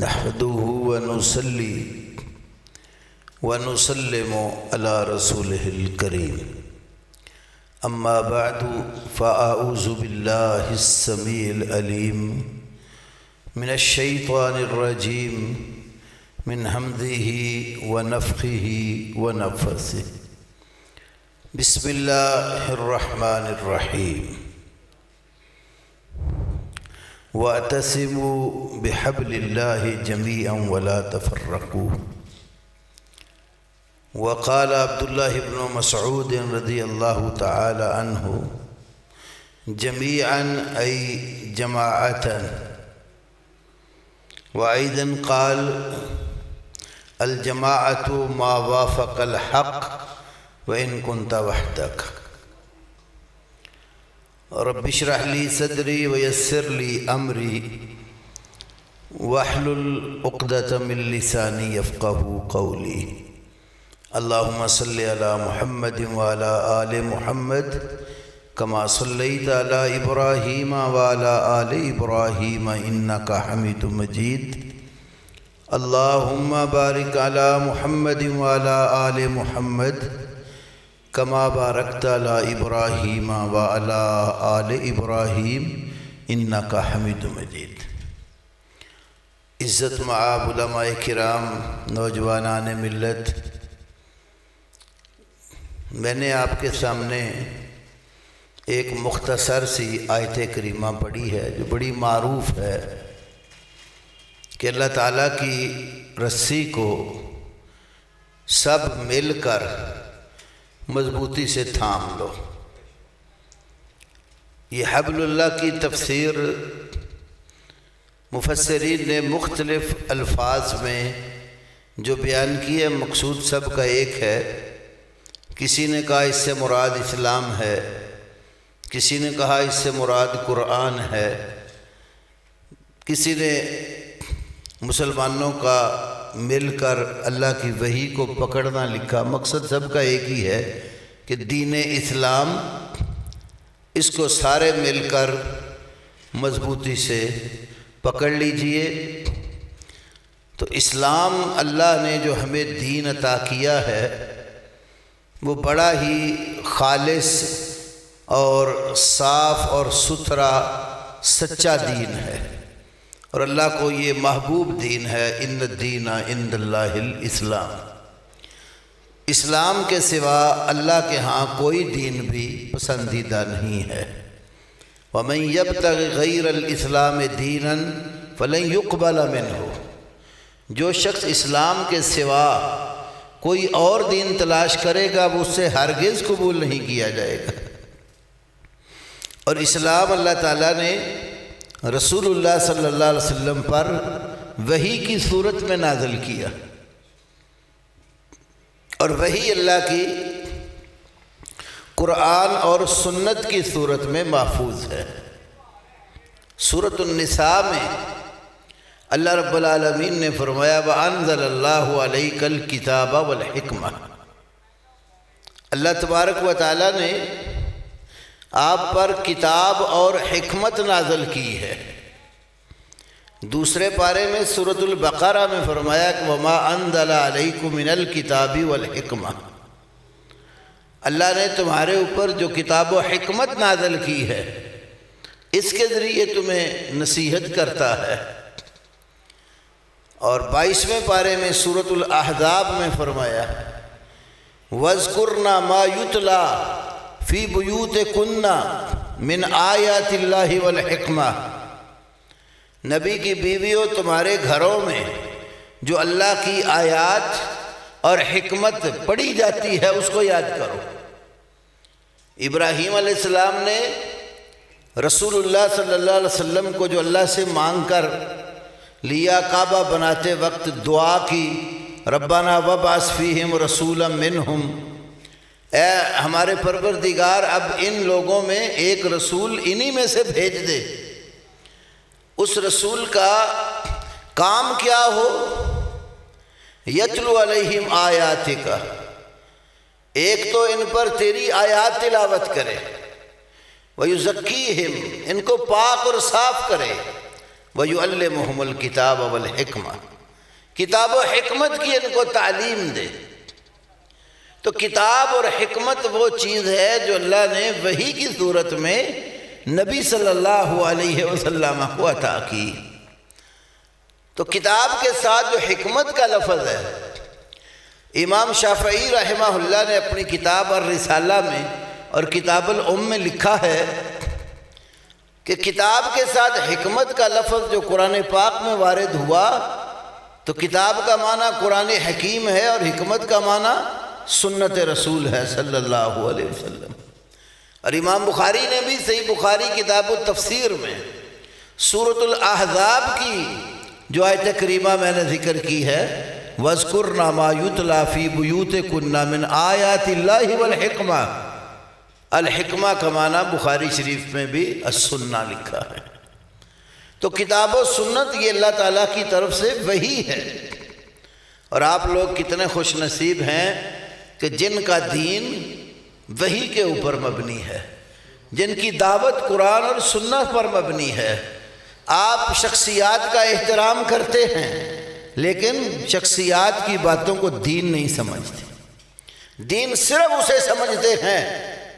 نحمده ونصلي ونسلم على رسوله الكريم اما بعد فاعوذ بالله السميع العليم من الشيطان الرجيم من همزه ونفخه ونفثه بسم الله الرحمن الرحيم واعتصموا بحبل الله جميعا ولا تفرقوا وقال عبد الله بن مسعود رضي الله تعالى عنه جميعا أي جماعة وأيضا قال الجماعة ما وافق الحق وإن كنت وحدك رب اشرح لي صدري ويسر لي أمري واحلل عقدة من لساني يفقهوا قولي اللهم صل على محمد وعلى آل محمد كما صليت على إبراهيم وعلى آل إبراهيم إنك حميد مجيد اللهم بارك على محمد وعلى آل محمد كما باركت على إبراهيم وعلى آل إبراهيم إنك حميد مجيد۔ عزت مآب علماء کرام، نوجوانان ملت، میں نے آپ کے سامنے ایک مختصر سی آیت کریمہ پڑھی ہے جو بڑی معروف ہے کہ اللہ تعالیٰ کی رسی کو سب مل کر مضبوطی سے تھام لو۔ یہ حبل اللہ کی تفسیر مفسرین نے مختلف الفاظ میں جو بیان کی ہے، مقصود سب کا ایک ہے۔ کسی نے کہا اس سے مراد اسلام ہے، کسی نے کہا اس سے مراد قرآن ہے، کسی نے مسلمانوں کا مل کر اللہ کی وحی کو پکڑنا لکھا۔ مقصد سب کا ایک ہی ہے کہ دین اسلام، اس کو سارے مل کر مضبوطی سے پکڑ لیجئے۔ تو اسلام اللہ نے جو ہمیں دین عطا کیا ہے وہ بڑا ہی خالص اور صاف اور ستھرا سچا دین ہے، اور اللہ کو یہ محبوب دین ہے۔ ان الدین عند اللہ الاسلام، اسلام کے سوا اللہ کے ہاں کوئی دین بھی پسندیدہ نہیں ہے۔ وَمَن يَبْتَغِ غَيْرَ الْإِسْلَامِ دِينًا فَلَن يُقْبَلَ مِنْهُ، جو شخص اسلام کے سوا کوئی اور دین تلاش کرے گا وہ اس سے ہرگز قبول نہیں کیا جائے گا۔ اور اسلام اللہ تعالیٰ نے رسول اللہ صلی اللہ علیہ وسلم پر وحی کی صورت میں نازل کیا، اور وحی اللہ کی قرآن اور سنت کی صورت میں محفوظ ہے۔ سورۃ النساء میں اللہ رب العالمین نے فرمایا وَأَنزَلَ اللَّهُ عَلَيْكَ الْكِتَابَ وَالْحِكْمَةَ، اللہ تبارک و تعالیٰ نے آپ پر کتاب اور حکمت نازل کی ہے۔ دوسرے پارے میں سورۃ البقرہ میں فرمایا کہ وَمَا أَنزَلَ عَلَيْكُم مِّنَ الْكِتَابِ وَالْحِكْمَةِ، اللہ نے تمہارے اوپر جو کتاب و حکمت نازل کی ہے اس کے ذریعے تمہیں نصیحت کرتا ہے۔ اور 22ویں پارے میں سورۃ الاحزاب میں فرمایا وَاذْكُرْنَا مَا يُتْلَى فِي بُيُوتِكُنَّ مِنْ آيَاتِ اللَّهِ وَالْحِكْمَةِ، نبی کی بیویوں تمہارے گھروں میں جو اللہ کی آیات اور حکمت پڑھی جاتی ہے اس کو یاد کرو۔ ابراہیم علیہ السلام نے رسول اللہ صلی اللہ علیہ وسلم کو جو اللہ سے مانگ کر لیا، کعبہ بناتے وقت دعا کی ربنا وابعث فیہم رسولا منہم، اے ہمارے پروردگار اب ان لوگوں میں ایک رسول انہی میں سے بھیج دے۔ اس رسول کا کام کیا ہو؟ یتلو علیہم آیاتک، ایک تو ان پر تیری آیات تلاوت کرے، وَيُزَكِّيهِمْ، ان کو پاک اور صاف کرے، وَيُعَلِّمُهُمُ الْكِتَابَ وَالْحِكْمَةَ، کتاب و حکمت کی ان کو تعلیم دے۔ تو کتاب اور حکمت وہ چیز ہے جو اللہ نے وحی کی صورت میں نبی صلی اللہ علیہ وسلم کو عطا کی۔ تو کتاب کے ساتھ جو حکمت کا لفظ ہے، امام شافعی رحمہ اللہ نے اپنی کتاب الرسالہ میں اور کتاب الام میں لکھا ہے کہ کتاب کے ساتھ حکمت کا لفظ جو قرآن پاک میں وارد ہوا تو کتاب کا معنی قرآن حکیم ہے اور حکمت کا معنی سنت رسول ہے صلی اللہ علیہ وسلم۔ اور امام بخاری نے بھی صحیح بخاری کتاب التفسیر میں سورۃ الاحزاب کی جو آیت کریمہ میں نے ذکر کی ہے، وَاذْكُرْنَا مَا يُتْلَى فِي بُيُوتِكُنَّ مِنْ آيَاتِ اللَّهِ وَالْحِكْمَةِ، الحکمہ کا معنی بخاری شریف میں بھی السنہ لکھا ہے۔ تو کتاب و سنت یہ اللہ تعالیٰ کی طرف سے وحی ہے، اور آپ لوگ کتنے خوش نصیب ہیں کہ جن کا دین وحی کے اوپر مبنی ہے، جن کی دعوت قرآن اور سنت پر مبنی ہے۔ آپ شخصیات کا احترام کرتے ہیں لیکن شخصیات کی باتوں کو دین نہیں سمجھتے، دین صرف اسے سمجھتے ہیں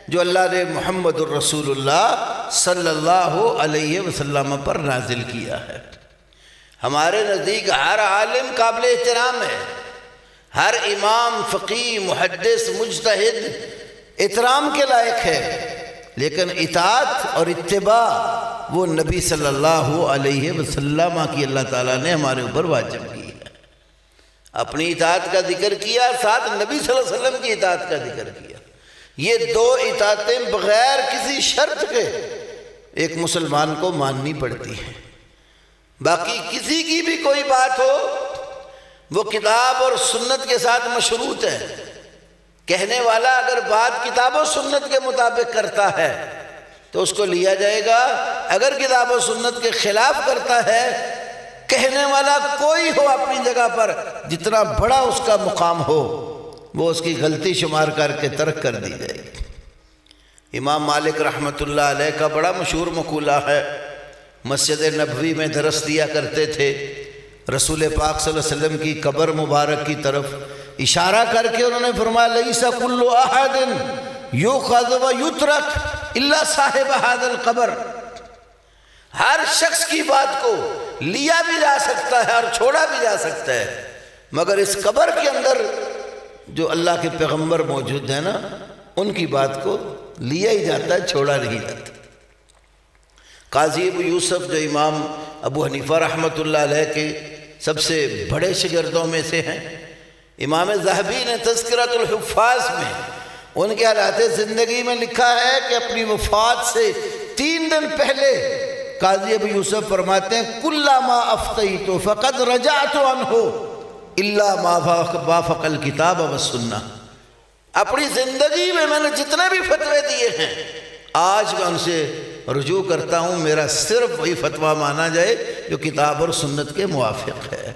جو اللہ نے محمد الرسول اللہ صلی اللہ علیہ وسلم پر نازل کیا ہے۔ ہمارے نزدیک ہر عالم قابل احترام ہے، ہر امام، فقیہ، محدث، مجتہد احترام کے لائق ہے، لیکن اطاعت اور اتباع وہ نبی صلی اللہ علیہ وسلم کی اللہ تعالیٰ نے ہمارے اوپر واجب کی ہے۔ اپنی اطاعت کا ذکر کیا، ساتھ نبی صلی اللہ علیہ وسلم کی اطاعت کا ذکر کیا۔ یہ دو اطاعتیں بغیر کسی شرط کے ایک مسلمان کو ماننی پڑتی ہیں۔ باقی کسی کی بھی کوئی بات ہو وہ کتاب اور سنت کے ساتھ مشروط ہے۔ کہنے والا اگر بات کتاب و سنت کے مطابق کرتا ہے تو اس کو لیا جائے گا، اگر کتاب و سنت کے خلاف کرتا ہے، کہنے والا کوئی ہو اپنی جگہ پر، جتنا بڑا اس کا مقام ہو، وہ اس کی غلطی شمار کر کے ترک کر دی جائے گی۔ امام مالک رحمۃ اللہ علیہ کا بڑا مشہور مقولہ ہے، مسجد نبوی میں درس دیا کرتے تھے، رسول پاک صلی اللہ علیہ وسلم کی قبر مبارک کی طرف اشارہ کر کے انہوں نے فرمایا لیس کل احد یؤخذ و یترک الا صاحب ھذا القبر، ہر شخص کی بات کو لیا بھی جا سکتا ہے اور چھوڑا بھی جا سکتا ہے، مگر اس قبر کے اندر جو اللہ کے پیغمبر موجود ہیں نا، ان کی بات کو لیا ہی جاتا ہے، چھوڑا نہیں جاتا۔ قاضی ابو یوسف جو امام ابو حنیفہ رحمۃ اللہ علیہ کے سب سے بڑے شاگردوں میں سے ہیں، امام ذہبی نے تذکرۃ الحفاظ میں ان کے حالات زندگی میں لکھا ہے کہ اپنی وفات سے 3 دن پہلے قاضی ابو یوسف فرماتے ہیں کلما افتیت فقد رجعت عنہ الا ما وافق الکتاب والسنہ، اپنی زندگی میں نے جتنے بھی فتوے دیے ہیں آج میں ان سے رجوع کرتا ہوں، میرا صرف وہی فتویٰ مانا جائے جو کتاب اور سنت کے موافق ہے۔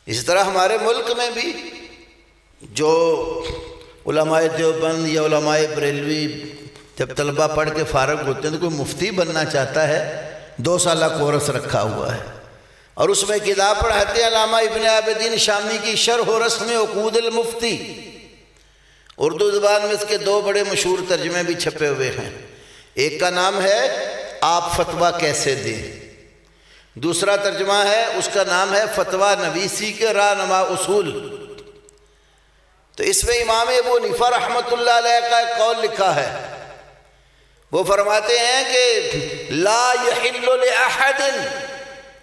اس طرح ہمارے ملک میں بھی جو علماء دیوبند یا علماء بریلوی جب طلبہ پڑھ کے فارغ ہوتے ہیں تو کوئی مفتی بننا چاہتا ہے، 2 سالہ کورس رکھا ہوا ہے اور اس میں کتاب پڑھاتے ہیں علامہ ابن عابدین شامی کی شرح و رسم عقود المفتی، اردو زبان میں اس کے 2 بڑے مشہور ترجمے بھی چھپے ہوئے ہیں۔ ایک کا نام ہے آپ فتویٰ کیسے دیں، دوسرا ترجمہ ہے اس کا نام ہے فتویٰ نویسی کے رہنما اصول۔ تو اس میں امام ابو حنیفہ رحمۃ اللہ علیہ کا ایک قول لکھا ہے، وہ فرماتے ہیں کہ لا یحل لأحد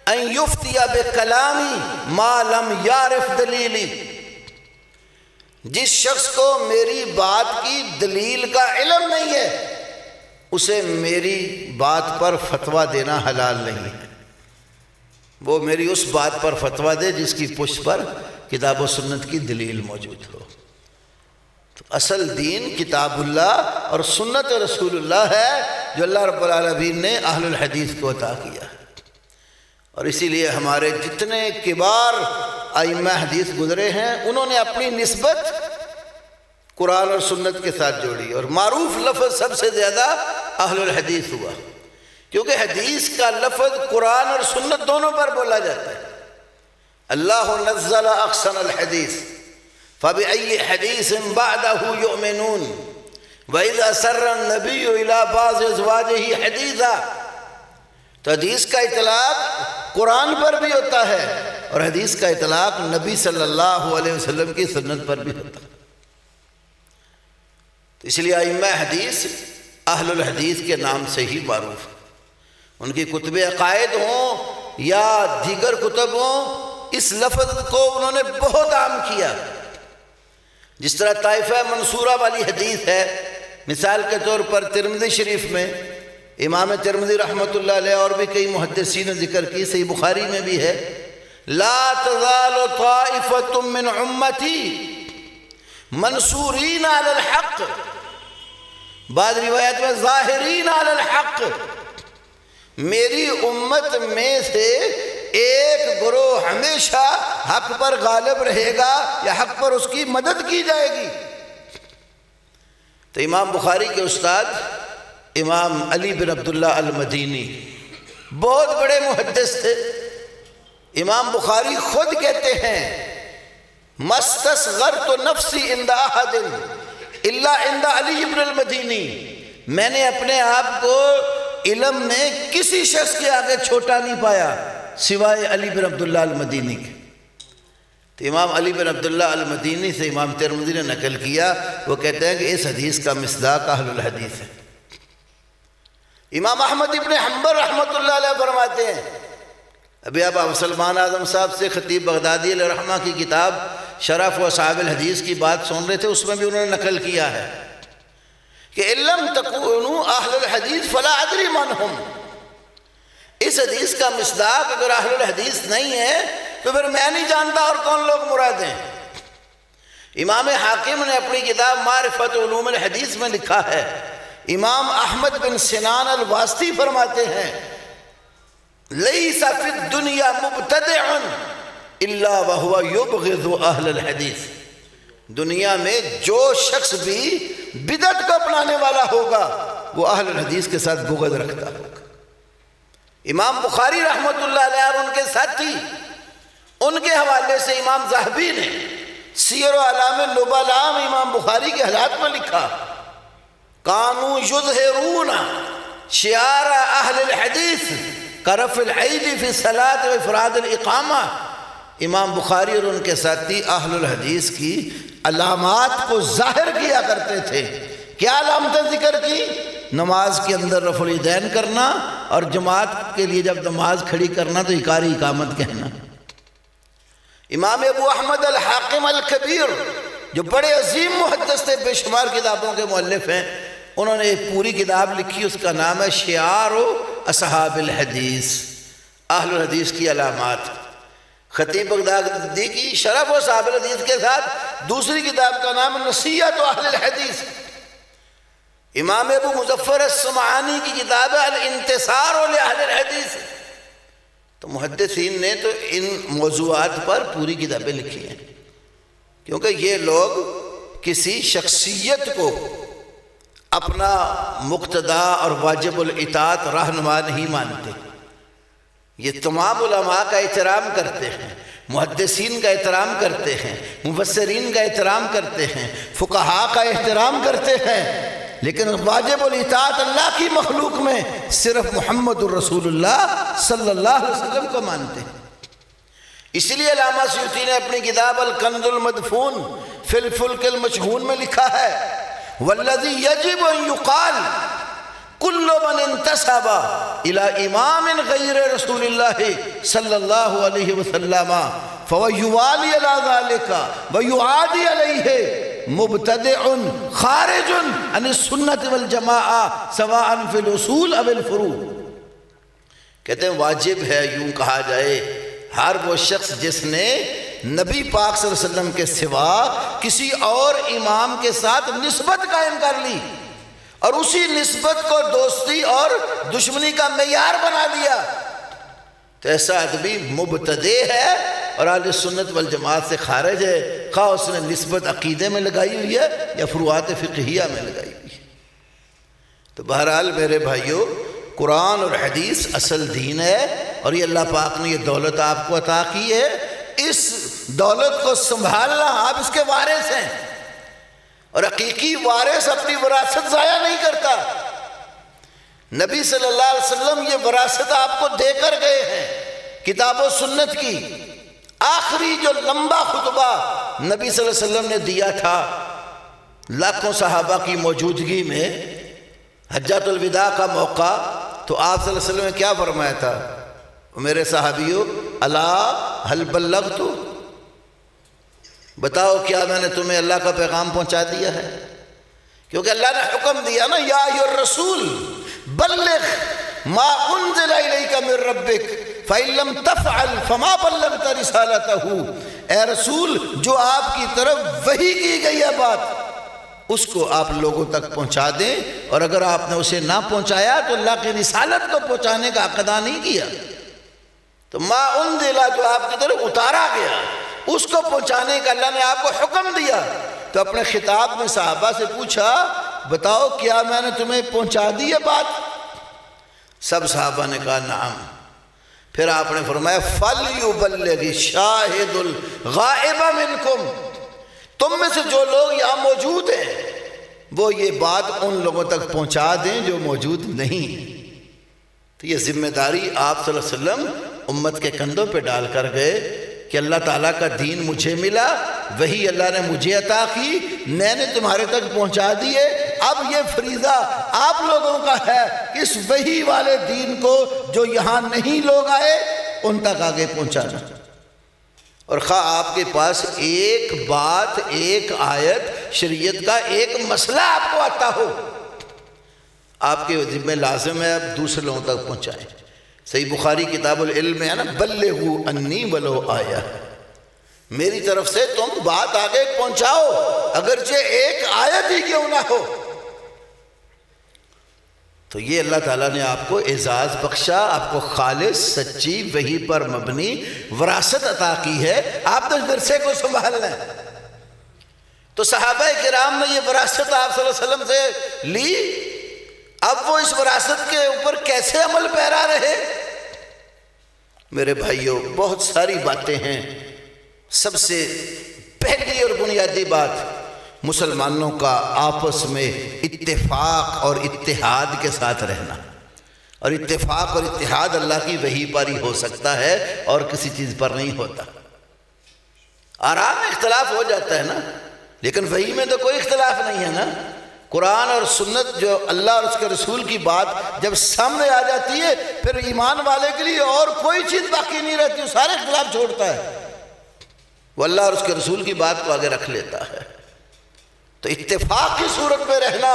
ان یفتی بکلامی ما لم یعرف دلیلی، جس شخص کو میری بات کی دلیل کا علم نہیں ہے اسے میری بات پر فتویٰ دینا حلال نہیں ہے، وہ میری اس بات پر فتویٰ دے جس کی پشت پر کتاب و سنت کی دلیل موجود ہو۔ تو اصل دین کتاب اللہ اور سنت رسول اللہ ہے جو اللہ رب العالمین نے اہل الحدیث کو عطا کیا ہے، اور اسی لیے ہمارے جتنے کبار ائمہ حدیث گزرے ہیں انہوں نے اپنی نسبت قرآن اور سنت کے ساتھ جوڑی، اور معروف لفظ سب سے زیادہ اہل الحدیث ہوا۔ کیونکہ حدیث کا لفظ قرآن اور سنت دونوں پر بولا جاتا ہے۔ اللہ نزل احسن الحدیث فبأي حدیث بعدہ یؤمنون وَإِذَا سَرَّ النَّبِيُّ إِلَىٰ بَعْضِ أَزْوَاجِهِ حَدِيثًا، تو حدیث کا اطلاق قرآن پر بھی ہوتا ہے اور حدیث کا اطلاق نبی صلی اللہ علیہ وسلم کی سنت پر بھی ہوتا ہے۔ تو اس لیے ائمہ حدیث اہل الحدیث کے نام سے ہی معروف ہے۔ ان کی کتب عقائد ہوں یا دیگر کتب ہوں، اس لفظ کو انہوں نے بہت عام کیا۔ جس طرح طائفہ منصورہ والی حدیث ہے، مثال کے طور پر ترمذی شریف میں امام ترمذی رحمۃ اللہ علیہ اور بھی کئی محدثین نے ذکر کی، صحیح بخاری میں بھی ہے، لا تزال طائفة من امتی منصورین علی الحق، بعض روایت میں ظاہرین علی الحق، میری امت میں سے ایک گروہ ہمیشہ حق پر غالب رہے گا یا حق پر اس کی مدد کی جائے گی۔ تو امام بخاری کے استاد امام علی بن عبداللہ المدینی بہت بڑے محدث تھے۔ امام بخاری خود کہتے ہیں مستصغرت نفسی عند احد الا عند علی بن المدینی، میں نے اپنے آپ کو علم میں کسی شخص کے آگے چھوٹا نہیں پایا سوائے علی بن عبداللہ المدینی کے۔ تو امام علی بن عبداللہ المدینی سے امام ترمذی نے نقل کیا، وہ کہتے ہیں کہ اس حدیث کا مصداق اہل الحدیث ہے۔ امام احمد ابن حنبل رحمۃ اللہ علیہ فرماتے ہیں، ابھی آپ سلمان اعظم صاحب سے خطیب بغدادی علیہ رحمہ کی کتاب شرف و اصحاب الحدیث کی بات سن رہے تھے، اس میں بھی انہوں نے نقل کیا ہے کہ ان لم تکونوا اہل الحدیث فلا ادری من ہم، اس حدیث کا مصداق اگر اہل الحدیث نہیں ہے تو پھر میں نہیں جانتا اور کون لوگ مراد ہیں۔ امام حاکم نے اپنی کتاب معرفت علوم الحدیث میں لکھا ہے، امام احمد بن سنان الواسطی فرماتے ہیں لیس فی الدنیا مبتدع الا وهو یبغض اہل الحدیث، دنیا میں جو شخص بھی بدعت کو اپنانے والا ہوگا وہ اہل الحدیث کے ساتھ بغض رکھتا ہوگا۔ امام بخاری رحمۃ اللہ علیہ اور ان کے ساتھی، ان کے حوالے سے امام ذہبی نے سیر و اعلام النبلاء میں امام بخاری کے حالات میں لکھا کانوا یظہرون شعار اہل الحدیث کرف العید فی الصلاۃ و افراد الاقامہ، امام بخاری اور ان کے ساتھی اہل الحدیث کی علامات کو ظاہر کیا کرتے تھے۔ کیا علامتیں ذکر کی؟ نماز کے اندر رفع الیدین کرنا اور جماعت کے لیے جب نماز کھڑی کرنا تو اقار اقامت کہنا۔ امام ابو احمد الحاکم الکبیر جو بڑے عظیم محدث تھے، بے شمار کتابوں کے مؤلف ہیں، انہوں نے ایک پوری کتاب لکھی، اس کا نام ہے شعار اصحاب الحدیث، اہل الحدیث کی علامات۔ خطیب بغدادی کی شرف و اصحاب الحدیث کے ساتھ دوسری کتاب کا نام نصیحت اہل الحدیث۔ امام ابو مظفر السمعانی کی کتاب ہے الانتصار لأہل الحدیث۔ تو محدثین نے تو ان موضوعات پر پوری کتابیں لکھی ہیں، کیونکہ یہ لوگ کسی شخصیت کو اپنا مقتدا اور واجب الاطاعت رہنما نہیں مانتے۔ یہ تمام علماء کا احترام کرتے ہیں، محدثین کا احترام کرتے ہیں، مفسرین کا احترام کرتے ہیں، فقہاء کا احترام کرتے ہیں، لیکن واجب الاطاعت اللہ کی مخلوق میں صرف محمد الرسول اللہ صلی اللہ علیہ وسلم کو مانتے ہیں۔ اس لیے علامہ سیوطی نے اپنی کتاب الکنز المدفون فی الفلک المشحون میں لکھا ہے والذی یجب ان یقال کل من انتسب الى امام غیر رسول اللہ صلی اللہ علیہ وسلم فویوالی علی ذالک ویعادی علیہ مبتدع خارج عن السنت والجماعہ سواء فی الاصول او الفروع۔ کہتے ہیں واجب ہے یوں کہا جائے ہر وہ شخص جس نے نبی پاک صلی اللہ علیہ وسلم کے سوا کسی اور امام کے ساتھ نسبت قائم کر لی اور اسی نسبت کو دوستی اور دشمنی کا معیار بنا دیا، تو ایسا آدمی مبتدع ہے اور اہل سنت والجماعت سے خارج ہے، خواہ اس نے نسبت عقیدے میں لگائی ہوئی ہے یا فروعات فقہیہ میں لگائی ہوئی ہے۔ تو بہرحال میرے بھائیوں، قرآن اور حدیث اصل دین ہے، اور یہ اللہ پاک نے یہ دولت آپ کو عطا کی ہے، اس دولت کو سنبھالنا، آپ اس کے وارث ہیں، اور حقیقی وارث اپنی وراثت ضائع نہیں کرتا۔ نبی صلی اللہ علیہ وسلم یہ وراثت آپ کو دے کر گئے ہیں، کتاب و سنت کی۔ آخری جو لمبا خطبہ نبی صلی اللہ علیہ وسلم نے دیا تھا لاکھوں صحابہ کی موجودگی میں، حجۃ الوداع کا موقع، تو آپ صلی اللہ علیہ وسلم نے کیا فرمایا تھا؟ میرے صحابیوں، الا هل بلغت، بتاؤ کیا میں نے تمہیں اللہ کا پیغام پہنچا دیا ہے؟ کیونکہ اللہ نے حکم دیا نا، یا ایھا الرسول بلغ ما انزل الیک من ربک فإن لم تفعل فما بلغت رسالتہ۔ اے رسول، جو آپ کی طرف وحی کی گئی ہے بات، اس کو آپ لوگوں تک پہنچا دیں، اور اگر آپ نے اسے نہ پہنچایا تو اللہ کی رسالت کو پہنچانے کا عقد نہیں کیا۔ تو ما انزل، جو آپ کی طرف اتارا گیا، اس کو پہنچانے کا اللہ نے آپ کو حکم دیا۔ تو اپنے خطاب میں صحابہ سے پوچھا، بتاؤ کیا میں نے تمہیں پہنچا دی ہے بات؟ سب صحابہ نے کہا نعم۔ پھر آپ نے فرمایا فَلْيُبَلِّغِ الشَّاهِدُ الْغَائِبَ مِنْكُمْ، تم میں سے جو لوگ یہاں موجود ہیں وہ یہ بات ان لوگوں تک پہنچا دیں جو موجود نہیں۔ تو یہ ذمہ داری آپ صلی اللہ علیہ وسلم امت کے کندھوں پہ ڈال کر گئے کہ اللہ تعالیٰ کا دین مجھے ملا، وہی اللہ نے مجھے عطا کی، میں نے تمہارے تک پہنچا دیے، اب یہ فریضہ آپ لوگوں کا ہے کہ اس وحی والے دین کو جو یہاں نہیں لوگ آئے ان تک آگے پہنچانا۔ اور خواہ آپ کے پاس ایک بات، ایک آیت، شریعت کا ایک مسئلہ آپ کو آتا ہو، آپ کے ذمہ لازم ہے آپ دوسرے لوگوں تک پہنچائیں۔ صحیح بخاری کتاب العلم میں ہے نا، بلغوا انی ولو آیہ، میری طرف سے تم بات آگے پہنچاؤ اگرچہ ایک آیت ہی کیوں نہ ہو۔ تو یہ اللہ تعالیٰ نے آپ کو اعزاز بخشا، آپ کو خالص سچی وحی پر مبنی وراثت عطا کی ہے، آپ نے ورثے کو سنبھالنا ہے۔ تو صحابہ کرام نے یہ وراثت آپ صلی اللہ علیہ وسلم سے لی، اب وہ اس وراثت کے اوپر کیسے عمل پیرا رہے؟ میرے بھائیوں، بہت ساری باتیں ہیں۔ سب سے پہلی اور بنیادی بات، مسلمانوں کا آپس میں اتفاق اور اتحاد کے ساتھ رہنا، اور اتفاق اور اتحاد اللہ کی وحی پر ہی ہو سکتا ہے اور کسی چیز پر نہیں ہوتا۔ آراء میں اختلاف ہو جاتا ہے نا، لیکن وحی میں تو کوئی اختلاف نہیں ہے نا۔ قرآن اور سنت جو اللہ اور اس کے رسول کی بات جب سامنے آ جاتی ہے، پھر ایمان والے کے لیے اور کوئی چیز باقی نہیں رہتی، وہ سارے اختلاف چھوڑتا ہے، وہ اللہ اور اس کے رسول کی بات کو آگے رکھ لیتا ہے۔ تو اتفاق کی صورت میں رہنا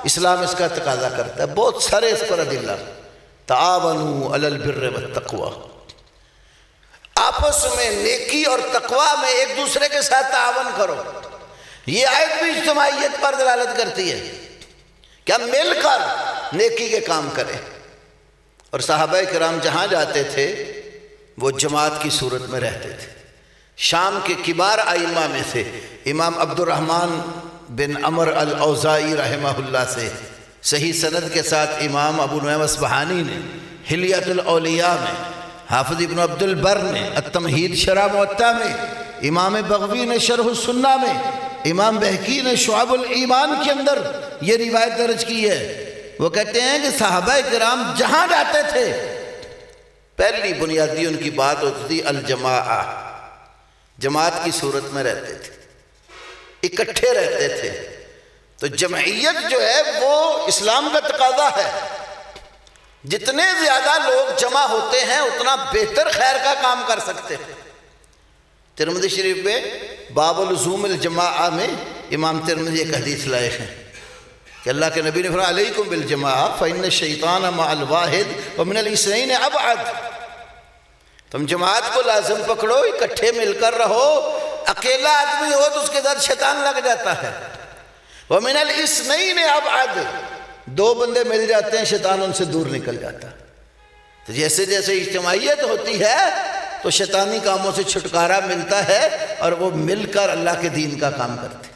اسلام اس کا تقاضا کرتا ہے۔ بہت سارے اس پر ادلہ، تعاونوا علی البر والتقوی، آپس میں نیکی اور تقوی میں ایک دوسرے کے ساتھ تعاون کرو۔ یہ آیت بھی اجتماعیت پر دلالت کرتی ہے کہ ہم مل کر نیکی کے کام کریں۔ اور صحابہ کرام جہاں جاتے تھے وہ جماعت کی صورت میں رہتے تھے۔ شام کے کبار ائمہ میں سے امام عبد الرحمن بن عمر الاوزاعی رحمہ اللہ سے صحیح سند کے ساتھ امام ابو نعیم اصبہانی نے حلیۃ الاولیاء میں، حافظ ابن عبد البر نے التمہید شرح موطا میں، امام بغوی نے شرح السنہ میں، امام بہقی نے شعب الایمان کے اندر یہ روایت درج کی ہے۔ وہ کہتے ہیں کہ صحابہ کرام جہاں جاتے تھے پہلی بنیادی ان کی بات ہوتی تھی الجماعہ، جماعت کی صورت میں رہتے تھے، اکٹھے رہتے تھے۔ تو جمعیت جو ہے وہ اسلام کا تقاضا ہے، جتنے زیادہ لوگ جمع ہوتے ہیں اتنا بہتر خیر کا کام کر سکتے ہیں۔ ترمذی شریف میں باب لزوم الجماعہ میں امام ترمذی ایک حدیث لائے ہیں کہ اللہ کے نبی نے فرمایا علیکم بالجماعہ فإن الشیطان مع الواحد ومن الاثنین ابعد، تم جماعت کو لازم پکڑو، اکٹھے مل کر رہو، اکیلا آدمی ہو تو اس کے ساتھ شیطان لگ جاتا ہے۔ ومن الاثنین ابعد، دو بندے مل جاتے ہیں شیطان ان سے دور نکل جاتا ہے۔ تو جیسے جیسے اجتماعیت ہوتی ہے تو شیطانی کاموں سے چھٹکارا ملتا ہے اور وہ مل کر اللہ کے دین کا کام کرتے۔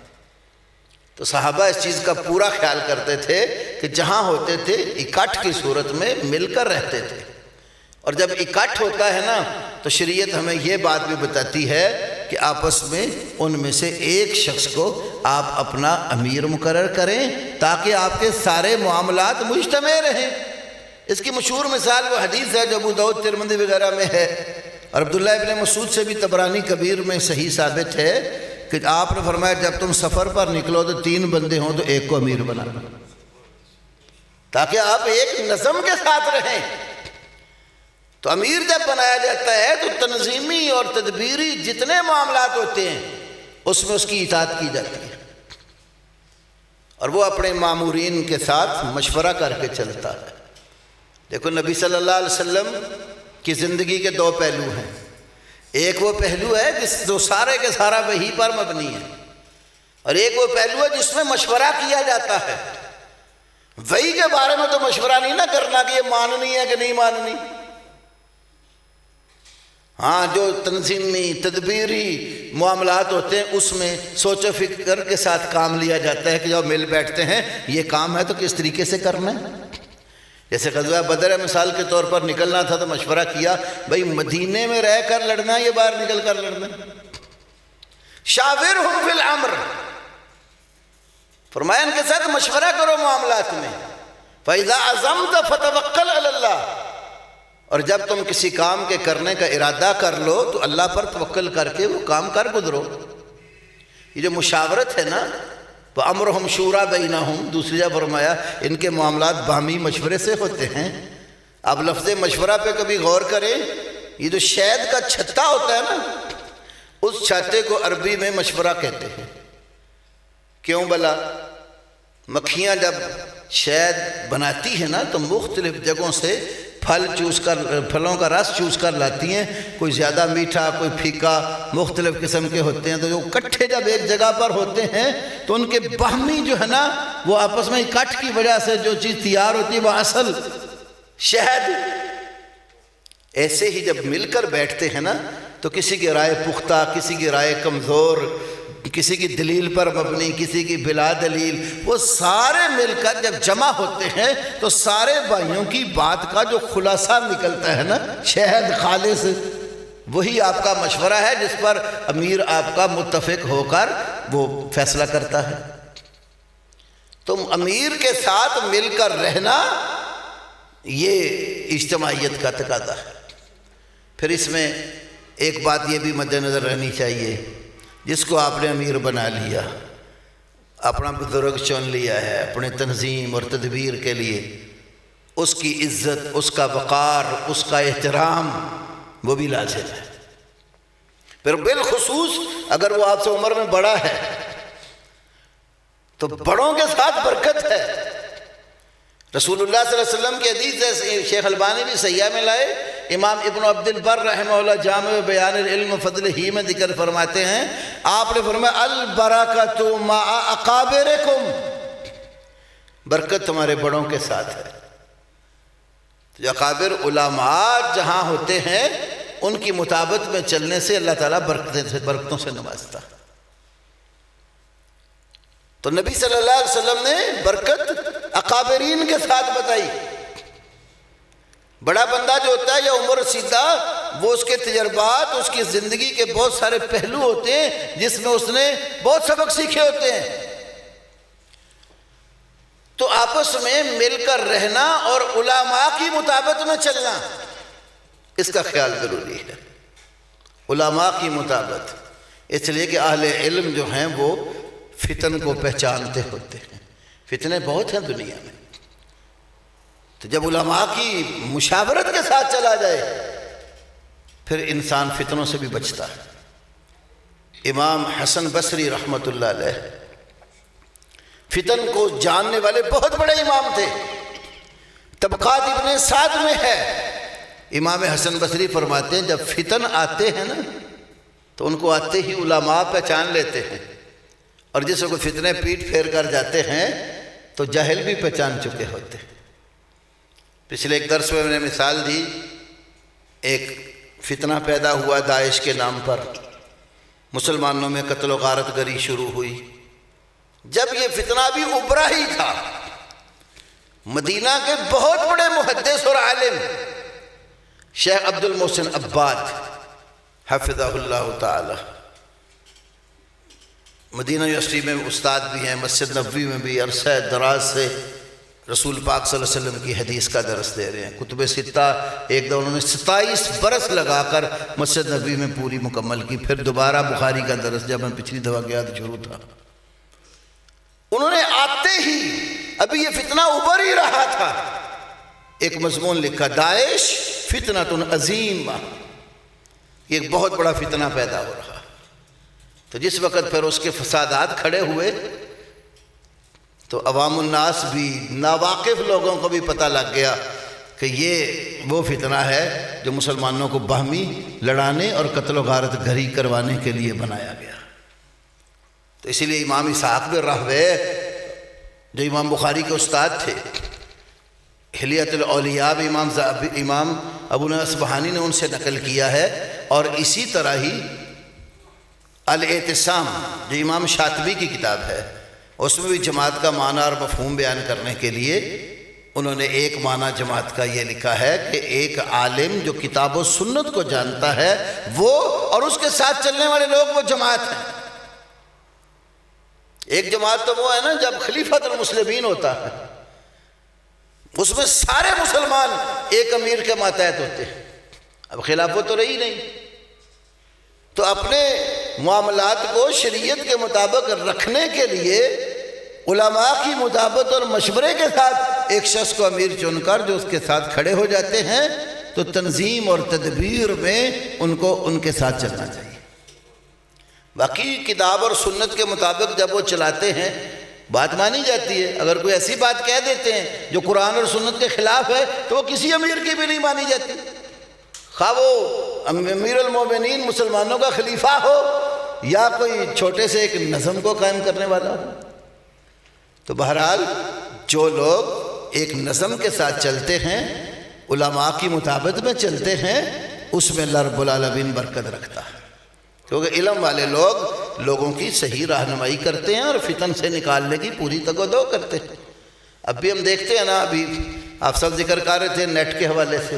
تو صحابہ اس چیز کا پورا خیال کرتے تھے کہ جہاں ہوتے تھے اکٹھ کی صورت میں مل کر رہتے تھے، اور جب اکٹھ ہوتا ہے نا تو شریعت ہمیں یہ بات بھی بتاتی ہے کہ آپس میں ان میں سے ایک شخص کو آپ اپنا امیر مقرر کریں تاکہ آپ کے سارے معاملات مجتمع رہیں۔ اس کی مشہور مثال وہ حدیث ہے جو ابو داؤد ترمذی وغیرہ میں ہے، اور عبداللہ ابن مسعود سے بھی طبرانی کبیر میں صحیح ثابت ہے کہ آپ نے فرمایا جب تم سفر پر نکلو تو 3 بندے ہوں تو ایک کو امیر بنانا، تاکہ آپ ایک نظم کے ساتھ رہیں۔ تو امیر جب بنایا جاتا ہے تو تنظیمی اور تدبیری جتنے معاملات ہوتے ہیں اس میں اس کی اطاعت کی جاتی ہے، اور وہ اپنے مامورین کے ساتھ مشورہ کر کے چلتا ہے۔ دیکھو نبی صلی اللہ علیہ وسلم کی زندگی کے 2 پہلو ہیں، ایک وہ پہلو ہے جو سارے کے سارا وحی پر مبنی ہے، اور ایک وہ پہلو ہے جس میں مشورہ کیا جاتا ہے۔ وحی کے بارے میں تو مشورہ نہیں نہ کرنا کہ یہ ماننی ہے کہ نہیں ماننی، ہاں جو تنظیمی تدبیری معاملات ہوتے ہیں اس میں سوچ و فکر کے ساتھ کام لیا جاتا ہے کہ جب مل بیٹھتے ہیں یہ کام ہے تو کس طریقے سے کرنا ہے۔ جیسے غزوہ بدر مثال کے طور پر نکلنا تھا تو مشورہ کیا بھئی مدینے میں رہ کر لڑنا ہے یا باہر نکل کر لڑنا ہے؟ شاورہم فی الامر، فرمایا ان کے ساتھ مشورہ کرو معاملات میں۔ فَإِذَا عَزَمْتَ فَتَوَكَّلْ عَلَى اللَّهِ، اور جب تم کسی کام کے کرنے کا ارادہ کر لو تو اللہ پر توکل کر کے وہ کام کر گزرو۔ یہ جو مشاورت ہے نا وَأَمْرُهُمْ شُورَىٰ بَيْنَهُمْ، دوسری جگہ فرمایا ان کے معاملات باہمی مشورے سے ہوتے ہیں۔ اب لفظ مشورہ پہ کبھی غور کریں، یہ جو شہد کا چھتا ہوتا ہے نا اس چھتے کو عربی میں مشورہ کہتے ہیں۔ کیوں بلا؟ مکھیاں جب شہد بناتی ہیں نا تو مختلف جگہوں سے پھلوں کا رس چوس کر لاتی ہیں، کوئی زیادہ میٹھا کوئی پھیکا مختلف قسم کے ہوتے ہیں، تو جو کٹھے جب ایک جگہ پر ہوتے ہیں تو ان کے باہمی جو ہے نا وہ آپس میں اکٹھ کی وجہ سے جو چیز تیار ہوتی ہے وہ اصل شہد۔ ایسے ہی جب مل کر بیٹھتے ہیں نا تو کسی کی رائے پختہ، کسی کی رائے کمزور، کسی کی دلیل پر مبنی، کسی کی بلا دلیل، وہ سارے مل کر جب جمع ہوتے ہیں تو سارے بھائیوں کی بات کا جو خلاصہ نکلتا ہے نا شہد خالص، وہی آپ کا مشورہ ہے جس پر امیر آپ کا متفق ہو کر وہ فیصلہ کرتا ہے۔ تم امیر کے ساتھ مل کر رہنا یہ اجتماعیت کا تقاضا ہے۔ پھر اس میں ایک بات یہ بھی مد نظر رہنی چاہیے، جس کو آپ نے امیر بنا لیا، اپنا بزرگ چن لیا ہے اپنے تنظیم اور تدبیر کے لیے، اس کی عزت، اس کا وقار، اس کا احترام وہ بھی لازم ہے۔ پھر بالخصوص اگر وہ آپ سے عمر میں بڑا ہے تو بڑوں کے ساتھ برکت ہے۔ رسول اللہ صلی اللہ علیہ وسلم کی حدیث ہے، شیخ البانی بھی صحیحہ میں لائے، امام ابن عبد البر رحمہ اللہ جامع بیان العلم فضل ہی میں ذکر فرماتے ہیں، آپ نے فرمایا البرکۃ مع اکابرکم، برکت تمہارے بڑوں کے ساتھ ہے۔ تو اکابر علماء جہاں ہوتے ہیں ان کی مطابقت میں چلنے سے اللہ تعالیٰ برکتوں سے نوازتا۔ تو نبی صلی اللہ علیہ وسلم نے برکت اکابرین کے ساتھ بتائی۔ بڑا بندہ جو ہوتا ہے یا عمر رسیدہ، وہ اس کے تجربات، اس کی زندگی کے بہت سارے پہلو ہوتے ہیں جس میں اس نے بہت سبق سیکھے ہوتے ہیں۔ تو آپس میں مل کر رہنا اور علماء کی مطابقت میں چلنا، اس کا خیال ضروری ہے۔ علماء کی مطابقت، اس لیے کہ اہل علم جو ہیں وہ فتن کو پہچانتے ہوتے ہیں، فتنے بہت ہیں دنیا میں، تو جب علماء کی مشاورت کے ساتھ چلا جائے پھر انسان فتنوں سے بھی بچتا ہے۔ امام حسن بصری رحمۃ اللہ علیہ فتن کو جاننے والے بہت بڑے امام تھے، طبقات ابن سعد میں ہے۔ امام حسن بصری فرماتے ہیں جب فتن آتے ہیں نا تو ان کو آتے ہی علماء پہچان لیتے ہیں، اور جس کو فتنے پیٹ پھیر کر جاتے ہیں تو جاہل بھی پہچان چکے ہوتے ہیں۔ پچھلے ایک درس میں نے مثال دی، ایک فتنہ پیدا ہوا داعش کے نام پر، مسلمانوں میں قتل و غارت گری شروع ہوئی۔ جب یہ فتنہ بھی ابھرا ہی تھا مدینہ کے بہت بڑے محدث اور عالم شیخ عبد المحسن عباد حفظہ اللہ تعالی، مدینہ یونیورسٹی میں استاد بھی ہیں، مسجد نبوی میں بھی عرصہ دراز سے رسول پاک صلی اللہ علیہ وسلم کی حدیث کا درس دے رہے ہیں۔ کتب ستہ ایک دفعہ انہوں نے 27 برس لگا کر مسجد نبوی میں پوری مکمل کی، پھر دوبارہ بخاری کا درس جب میں پچھلی دفعہ گیا تو شروع تھا۔ انہوں نے آتے ہی، ابھی یہ فتنہ ابھر ہی رہا تھا، ایک مضمون لکھا، داعش فتنۃ عظیم، یہ ایک بہت بڑا فتنہ پیدا ہو رہا۔ تو جس وقت پھر اس کے فسادات کھڑے ہوئے تو عوام الناس بھی، ناواقف لوگوں کو بھی پتہ لگ گیا کہ یہ وہ فتنہ ہے جو مسلمانوں کو باہمی لڑانے اور قتل و غارت گھری کروانے کے لیے بنایا گیا۔ تو اسی لیے امام اسحاق بن راہویہ جو امام بخاری کے استاد تھے، حلیۃ الاولیاء بھی امام ابو نعیم اصبہانی نے ان سے نقل کیا ہے، اور اسی طرح ہی الاعتصام جو امام شاطبی کی کتاب ہے، اس میں بھی جماعت کا معنی اور مفہوم بیان کرنے کے لیے انہوں نے ایک معنی جماعت کا یہ لکھا ہے کہ ایک عالم جو کتاب و سنت کو جانتا ہے وہ، اور اس کے ساتھ چلنے والے لوگ، وہ جماعت ہیں۔ ایک جماعت تو وہ ہے نا جب خلیفۃ المسلمین ہوتا ہے، اس میں سارے مسلمان ایک امیر کے ماتحت ہوتے ہیں۔ اب خلافت تو رہی نہیں، تو اپنے معاملات کو شریعت کے مطابق رکھنے کے لیے علماء کی مطابقت اور مشورے کے ساتھ ایک شخص کو امیر چن کر جو اس کے ساتھ کھڑے ہو جاتے ہیں، تو تنظیم اور تدبیر میں ان کو ان کے ساتھ چلنا چاہیے۔ باقی کتاب اور سنت کے مطابق جب وہ چلاتے ہیں بات مانی جاتی ہے، اگر کوئی ایسی بات کہہ دیتے ہیں جو قرآن اور سنت کے خلاف ہے تو وہ کسی امیر کی بھی نہیں مانی جاتی، خواہ وہ امیر المومنین مسلمانوں کا خلیفہ ہو یا کوئی چھوٹے سے ایک نظم کو قائم کرنے والا ہو۔ تو بہرحال جو لوگ ایک نظم کے ساتھ چلتے ہیں، علماء کی مطابقت میں چلتے ہیں، اس میں اللہ رب العالمین برکت رکھتا ہے، کیونکہ علم والے لوگ لوگوں کی صحیح رہنمائی کرتے ہیں اور فتن سے نکالنے کی پوری تگ و دو کرتے ہیں۔ اب بھی ہم دیکھتے ہیں نا، ابھی آپ سب ذکر کر رہے تھے نیٹ کے حوالے سے،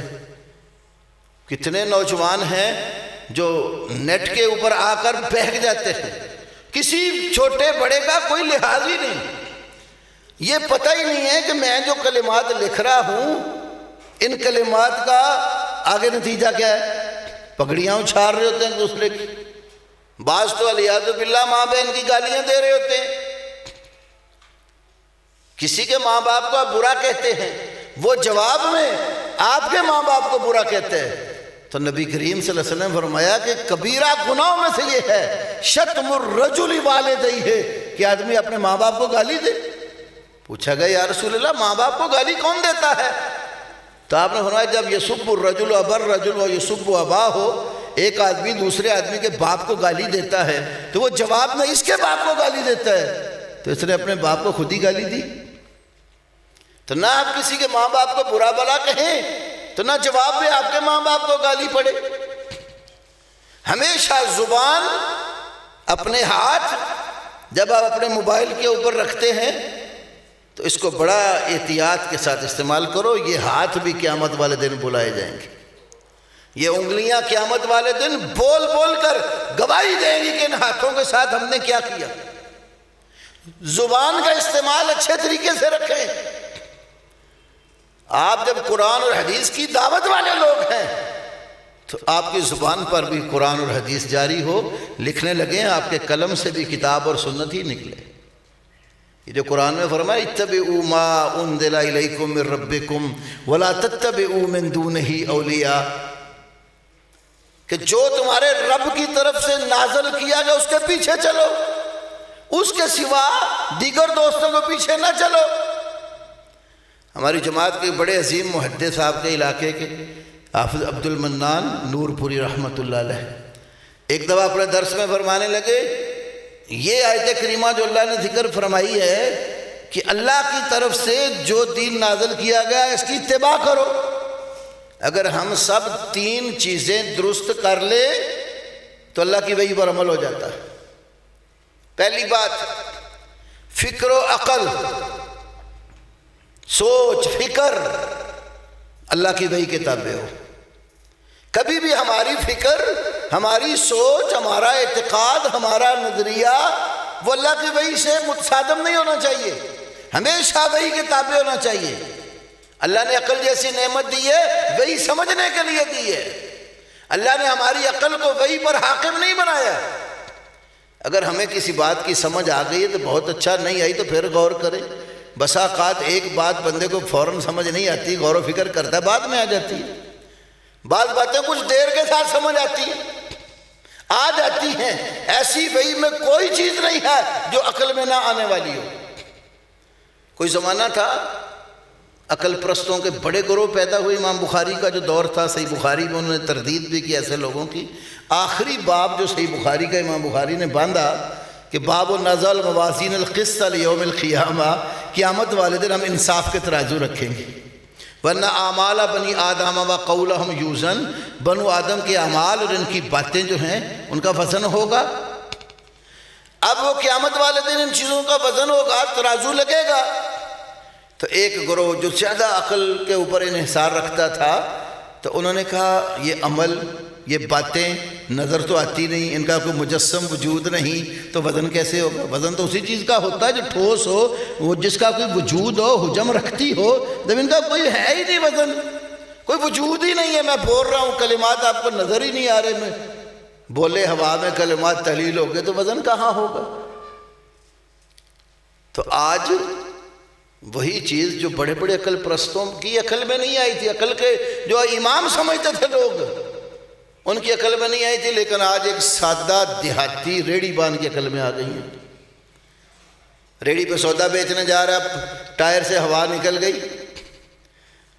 کتنے نوجوان ہیں جو نیٹ کے اوپر آ کر بہک جاتے ہیں، کسی چھوٹے بڑے کا کوئی لحاظ ہی نہیں، یہ پتہ ہی نہیں ہے کہ میں جو کلمات لکھ رہا ہوں ان کلمات کا آگے نتیجہ کیا ہے۔ پگڑیاں اچھال رہے ہوتے ہیں دوسرے کی، بعض تو علیاذ باللہ ماں بہن کی گالیاں دے رہے ہوتے ہیں، کسی کے ماں باپ کو آپ برا کہتے ہیں، وہ جواب میں آپ کے ماں باپ کو برا کہتے ہیں۔ تو نبی کریم صلی اللہ علیہ وسلم نے فرمایا کہ کبیرہ گناہوں میں سے یہ ہے شتم الرجل والدیہ، کہ آدمی اپنے ماں باپ کو گالی دے۔ پوچھا گیا یا رسول اللہ ماں باپ کو گالی کون دیتا ہے؟ تو آپ نے فرمایا جب یسب الرجل ابا الرجل و یسب اباہ ہو، ایک آدمی دوسرے آدمی کے باپ کو گالی دیتا ہے تو وہ جواب میں اس کے باپ کو گالی دیتا ہے، تو اس نے اپنے باپ کو خود ہی گالی دی۔ تو نہ آپ کسی کے ماں باپ کو برا بلا کہیں تو نہ جواب میں آپ کے ماں باپ کو گالی پڑے۔ ہمیشہ زبان، اپنے ہاتھ جب آپ اپنے موبائل کے اوپر رکھتے ہیں تو اس کو بڑا احتیاط کے ساتھ استعمال کرو، یہ ہاتھ بھی قیامت والے دن بلائے جائیں گے، یہ انگلیاں قیامت والے دن بول بول کر گواہی دیں گی کہ ان ہاتھوں کے ساتھ ہم نے کیا کیا۔ زبان کا استعمال اچھے طریقے سے رکھیں۔ آپ جب قرآن اور حدیث کی دعوت والے لوگ ہیں تو آپ کی زبان پر بھی قرآن اور حدیث جاری ہو، لکھنے لگیں آپ کے قلم سے بھی کتاب اور سنت ہی نکلے۔ یہ جو قرآن میں فرمایا اتبعوا ما انزل الیکم من ربکم ولا تتبعوا من دونہ اولیاء، کہ جو تمہارے رب کی طرف سے نازل کیا گیا اس کے پیچھے چلو، اس کے سوا دیگر دوستوں کو پیچھے نہ چلو۔ ہماری جماعت کے بڑے عظیم محدث صاحب کے علاقے کے حافظ عبد المنان نور پوری رحمۃ اللہ علیہ ایک دفعہ اپنے درس میں فرمانے لگے، یہ آیت کریمہ جو اللہ نے ذکر فرمائی ہے کہ اللہ کی طرف سے جو دین نازل کیا گیا اس کی اتباع کرو، اگر ہم سب 3 چیزیں درست کر لیں تو اللہ کی وحی پر عمل ہو جاتا ہے۔ پہلی بات، فکر و عقل، سوچ فکر اللہ کی وحی کے تابع ہو. کبھی بھی ہماری فکر، ہماری سوچ، ہمارا اعتقاد، ہمارا نظریہ وہ اللہ کی وحی سے متصادم نہیں ہونا چاہیے، ہمیشہ وحی کے تابع ہونا چاہیے. اللہ نے عقل جیسی نعمت دی ہے وحی سمجھنے کے لیے دی ہے. اللہ نے ہماری عقل کو وحی پر حاکم نہیں بنایا. اگر ہمیں کسی بات کی سمجھ آ گئی ہے تو بہت اچھا، نہیں آئی تو پھر غور کریں. بسا اوقات ایک بات بندے کو فوراً سمجھ نہیں آتی، غور و فکر کرتا ہے، بعد میں آ جاتی ہے. بعض باتیں کچھ دیر کے ساتھ سمجھ آتی ہیں، آ جاتی ہیں. ایسی وحی میں کوئی چیز نہیں ہے جو عقل میں نہ آنے والی ہو. کوئی زمانہ تھا عقل پرستوں کے بڑے گروہ پیدا ہوئے. امام بخاری کا جو دور تھا، صحیح بخاری میں انہوں نے تردید بھی کی ایسے لوگوں کی. آخری باب جو صحیح بخاری کا امام بخاری نے باندھا کہ باب نزل موازین القسط لیوم القیامہ، قیامت والے دن ہم انصاف کے ترازو رکھیں گے. ورنہ اعمال بنی آدم و قولہم یوزن، بنو آدم کے اعمال اور ان کی باتیں جو ہیں ان کا وزن ہوگا. اب وہ قیامت والے دن ان چیزوں کا وزن ہوگا، ترازو لگے گا. تو ایک گروہ جو زیادہ عقل کے اوپر انحصار رکھتا تھا تو انہوں نے کہا یہ عمل، یہ باتیں نظر تو آتی نہیں، ان کا کوئی مجسم وجود نہیں، تو وزن کیسے ہوگا؟ وزن تو اسی چیز کا ہوتا ہے جو ٹھوس ہو، وہ جس کا کوئی وجود ہو، حجم رکھتی ہو. جب ان کا کوئی ہے ہی نہیں، وزن کوئی وجود ہی نہیں ہے. میں بول رہا ہوں کلمات آپ کو نظر ہی نہیں آ رہے، میں بولے ہوا میں کلمات تحلیل ہو گئے تو وزن کہاں ہوگا؟ تو آج وہی چیز جو بڑے بڑے عقل پرستوں کی عقل میں نہیں آئی تھی، عقل کے جو امام سمجھتے تھے لوگ، ان کی عقل میں نہیں آئی تھی، لیکن آج ایک سادہ دیہاتی ریڑی باندھ کی عقل میں آ گئی ہیں. ریڑی پہ سودا بیچنے جا رہا ہے، ٹائر سے ہوا نکل گئی،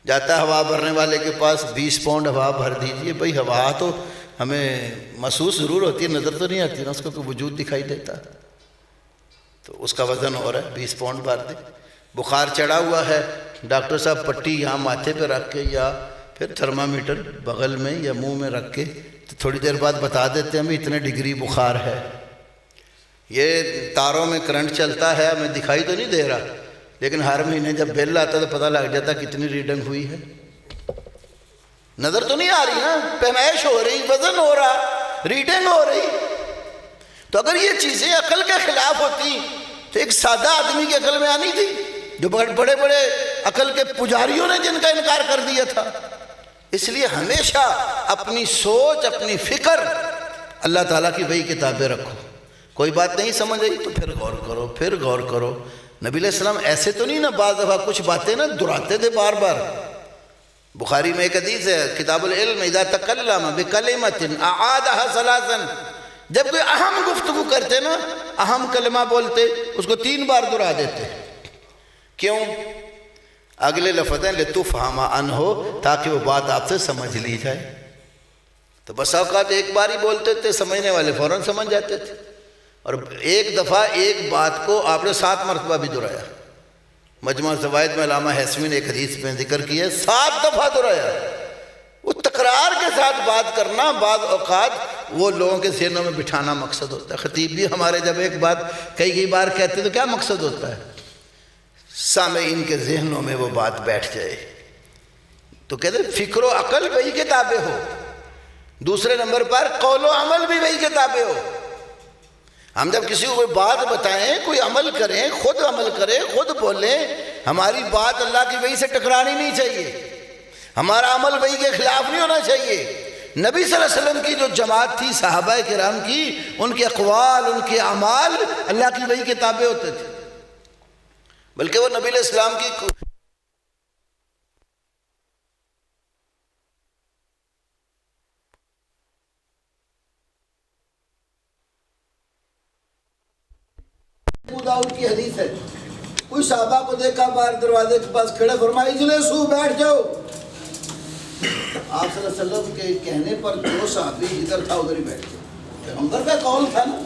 جاتا ہے ہوا بھرنے والے کے پاس، 20 پاؤنڈ ہوا بھر دیجیے. بھئی ہوا تو ہمیں محسوس ضرور ہوتی ہے، نظر تو نہیں آتی نا، اس کا کوئی وجود دکھائی دیتا، تو اس کا وزن ہو رہا ہے 20 پاؤنڈ بھر دے. بخار چڑھا ہوا ہے، ڈاکٹر صاحب پٹی یہاں ماتھے پہ رکھ کے یا پھر تھرمامیٹر بغل میں یا منہ میں رکھ کے تو تھوڑی دیر بعد بتا دیتے ہیں ہمیں اتنے ڈگری بخار ہے. یہ تاروں میں کرنٹ چلتا ہے، ہمیں دکھائی تو نہیں دے رہا، لیکن ہر مہینے جب بل آتا تو پتہ لگ جاتا کتنی ریڈنگ ہوئی ہے. نظر تو نہیں آ رہی نا، پیمائش ہو رہی، وزن ہو رہا، ریڈنگ ہو رہی. تو اگر یہ چیزیں عقل کے خلاف ہوتی تو ایک سادہ آدمی کی عقل میں آنی تھی، جو بڑے بڑے عقل کے پجاریوں نے جن کا انکار کر دیا تھا. اس لیے ہمیشہ اپنی سوچ، اپنی فکر اللہ تعالیٰ کی وحی کے تابع رکھو. کوئی بات نہیں سمجھ آئی تو پھر غور کرو، پھر غور کرو. نبی علیہ السلام ایسے تو نہیں نا، بعض دفعہ کچھ باتیں نا دہراتے تھے بار بار. بخاری میں ایک حدیث ہے کتاب العلم، اذا تکلم بکلمۃ اعادها ثلاثا، جب کوئی اہم گفتگو کرتے نا، اہم کلمہ بولتے، اس کو 3 بار دہرا دیتے. کیوں؟ اگلے لفظ ہیں لتفہم عنہ، تاکہ وہ بات آپ سے سمجھ لی جائے. تو بس اوقات ایک بار ہی بولتے تھے، سمجھنے والے فوراً سمجھ جاتے تھے. اور ایک دفعہ ایک بات کو آپ نے 7 مرتبہ بھی دہرایا. مجموعہ زوائد میں علامہ حسمی نے ایک حدیث میں ذکر کیا ہے 7 دفعہ دہرایا. وہ تکرار کے ساتھ بات کرنا بعض اوقات وہ لوگوں کے ذہنوں میں بٹھانا مقصد ہوتا ہے. خطیب بھی ہمارے جب ایک بات کئی بار کہتے تو کیا مقصد ہوتا ہے؟ سامعین کے ذہنوں میں وہ بات بیٹھ جائے. تو کہتے ہیں فکر و عقل وحی کے تابع ہو. دوسرے نمبر پر قول و عمل بھی وحی کے تابع ہو. ہم جب کسی کو کوئی بات بتائیں، کوئی عمل کریں، خود عمل کریں، خود بولیں، ہماری بات اللہ کی وحی سے ٹکرانی نہیں چاہیے، ہمارا عمل وحی کے خلاف نہیں ہونا چاہیے. نبی صلی اللہ علیہ وسلم کی جو جماعت تھی صحابہ کرام کی، ان کے اقوال، ان کے اعمال اللہ کی وحی کے تابع ہوتے تھے. بلکہ وہ نبی علیہ السلام کی داؤد کی حدیث ہے، کوئی صحابہ کو دیکھا باہر دروازے کے پاس کھڑے، فرمایا اجلسوا، بیٹھ جاؤ. آپ صلی اللہ علیہ وسلم کے کہنے پر جو صحابی ادھر تھا ادھر ہی بیٹھ گئے. پیغمبر کا قول تھا نا.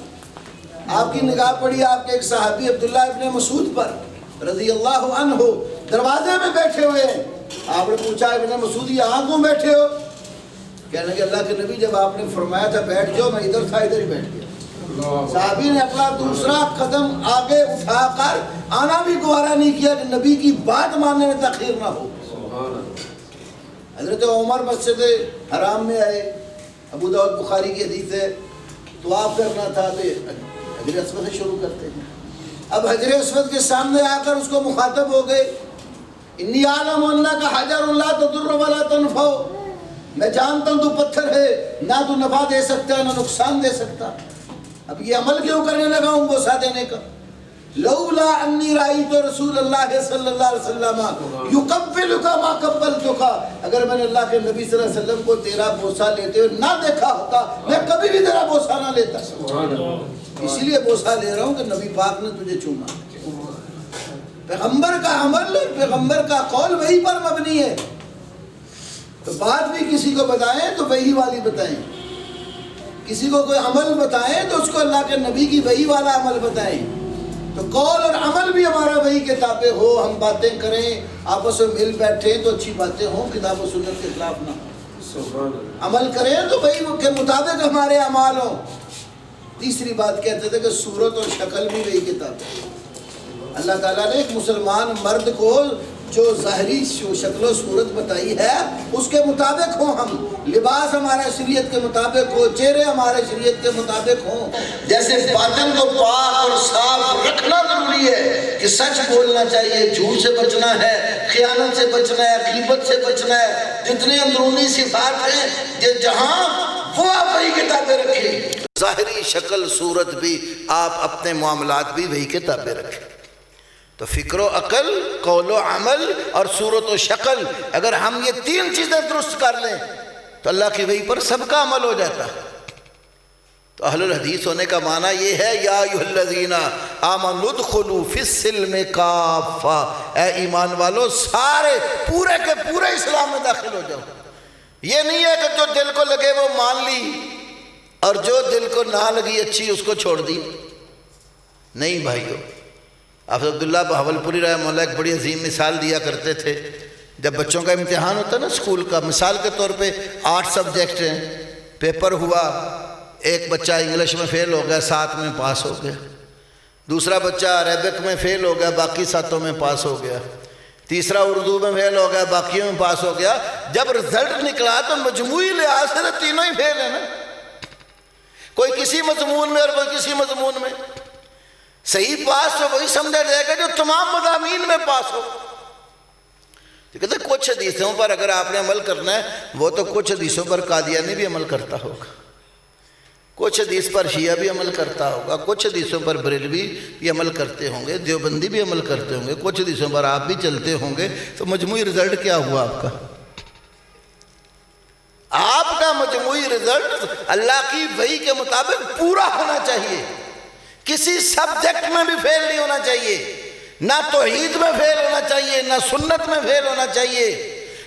آپ کی نگاہ پڑی آپ کے ایک صحابی عبداللہ ابن مسعود پر رضی اللہ عنہ، دروازے میں بیٹھے ہوئے ہیں. آپ نے پوچھا ابن مسعود یہاں کیوں بیٹھے ہو؟ کہنے کہ اللہ کے نبی جب آپ نے فرمایا تھا بیٹھ جاؤ، میں ادھر تھا ادھر ہی بیٹھ گیا. صحابی نے اپنا دوسرا قدم آگے اٹھا کر آنا بھی گوارا نہیں کیا کہ نبی کی بات ماننے میں تاخیر نہ ہو۔ حضرت عمر مسجد حرام میں آئے، ابو داؤد بخاری کی حدیث ہے، طواف کرنا تھا تو حجر اسود سے شروع کرتے ہیں۔ اب حجر اسود کے سامنے آ کر اس کو مخاطب ہو گئے، انی عالم انک حجر لا تضر ولا تنفع، میں جانتا ہوں تو پتھر ہے، نہ تو نفع دے سکتا ہے نہ نقصان دے سکتا۔ اب یہ عمل کیوں کرنے لگا ہوں بوسہ دینے کا؟ لولا انی رأیت رسول اللہ صلی اللہ علیہ وسلم یقبلک ما قبلتک، اگر میں نے اللہ کے نبی صلی اللہ علیہ وسلم کو تیرا بوسہ لیتے ہوئے نہ دیکھا ہوتا میں کبھی بھی تیرا بوسہ نہ لیتا۔ اسی لیے بوسہ لے رہا ہوں کہ نبی پاک نے تجھے چوما۔ پیغمبر کا عمل اور پیغمبر کا قول وہی پر مبنی ہے، تو بات بھی کسی کو بتائیں تو وہی والی بتائیں، کسی کو کوئی عمل بتائیں تو اس کو اللہ کے نبی کی وہی والا عمل بتائیں۔ تو قول اور عمل بھی ہمارا وہی کے تابع ہو، ہم باتیں کریں آپس میں مل بیٹھیں تو اچھی باتیں ہوں، کتاب و سنت کے خلاف نہ ہوں، عمل کریں تو وہی کے مطابق ہمارے اعمال ہوں۔ تیسری بات کہتے تھے کہ صورت اور شکل بھی وہی کے تابع ہے۔ اللہ تعالیٰ نے ایک مسلمان مرد کو جو ظاہری شکل و صورت بتائی ہے اس کے مطابق ہوں، ہم لباس ہمارا شریعت کے مطابق ہو، چہرے ہمارے شریعت کے مطابق ہوں۔ جیسے باطن کو پاک اور صاف رکھنا ضروری ہے کہ سچ بولنا چاہیے، جھوٹ سے بچنا ہے، خیانت سے بچنا ہے، غیبت سے بچنا ہے، جتنے اندرونی صفات ہیں جہاں وہ آپ وہی کتابیں رکھیں۔ ظاہری شکل صورت بھی آپ اپنے معاملات بھی وہی کے تابع رکھیں۔ تو فکر و عقل، قول و عمل اور صورت و شکل، اگر ہم یہ تین چیزیں درست کر لیں تو اللہ کی وحی پر سب کا عمل ہو جاتا ہے۔ تو اہل الحدیث ہونے کا معنی یہ ہے یا ایھا الذین آمنوا ادخلوا فی السلم کافہ، اے ایمان والو سارے پورے کے پورے اسلام میں داخل ہو جاؤ۔ یہ نہیں ہے کہ جو دل کو لگے وہ مان لی اور جو دل کو نہ لگی اچھی اس کو چھوڑ دی۔ نہیں بھائیو، حافظ عبداللہ بہاولپوری رحمہ اللہ ایک بڑی عظیم مثال دیا کرتے تھے۔ جب بچوں کا امتحان ہوتا ہے نا اسکول کا، مثال کے طور پہ 8 سبجیکٹ ہیں، پیپر ہوا، ایک بچہ انگلش میں فیل ہو گیا، 7 میں پاس ہو گیا، دوسرا بچہ عربک میں فیل ہو گیا، باقی 7 میں پاس ہو گیا، تیسرا اردو میں فیل ہو گیا، باقیوں میں پاس ہو گیا۔ جب رزلٹ نکلا تو مجموعی لحاظ سے تینوں ہی فیل ہیں نا، کوئی کسی مضمون میں اور کوئی کسی مضمون میں۔ صحیح پاس تو وہی سمجھا جائے گا جو تمام مضامین میں پاس ہو۔ تو کہتے ہیں کچھ حدیثوں پر اگر آپ نے عمل کرنا ہے، وہ تو کچھ حدیثوں پر قادیانی بھی عمل کرتا ہوگا، کچھ حدیث پر شیعہ بھی عمل کرتا ہوگا، کچھ حدیثوں پر بریلوی بھی عمل کرتے ہوں گے، دیوبندی بھی عمل کرتے ہوں گے، کچھ حدیثوں پر آپ بھی چلتے ہوں گے۔ تو مجموعی رزلٹ کیا ہوا آپ کا؟ آپ کا مجموعی رزلٹ اللہ کی وحی کے مطابق پورا ہونا چاہیے، کسی سبجیکٹ میں بھی فیل نہیں ہونا چاہیے، نہ توحید میں فیل ہونا چاہیے، نہ سنت میں فیل ہونا چاہیے،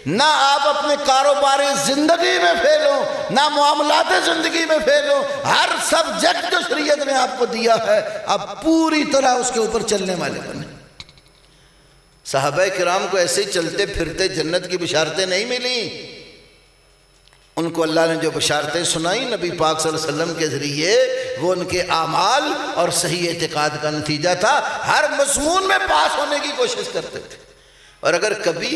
نہ آپ اپنے کاروباری زندگی میں فیل ہوں، نہ معاملات زندگی میں فیل ہوں۔ ہر سبجیکٹ جو شریعت نے آپ کو دیا ہے آپ پوری طرح اس کے اوپر چلنے والے بنے۔ صحابہ کرام کو ایسے ہی چلتے پھرتے جنت کی بشارتیں نہیں ملیں، ان کو اللہ نے جو بشارتیں سنائیں نبی پاک صلی اللہ علیہ وسلم کے ذریعے، وہ ان کے اعمال اور صحیح اعتقاد کا نتیجہ تھا۔ ہر مضمون میں پاس ہونے کی کوشش کرتے تھے، اور اگر کبھی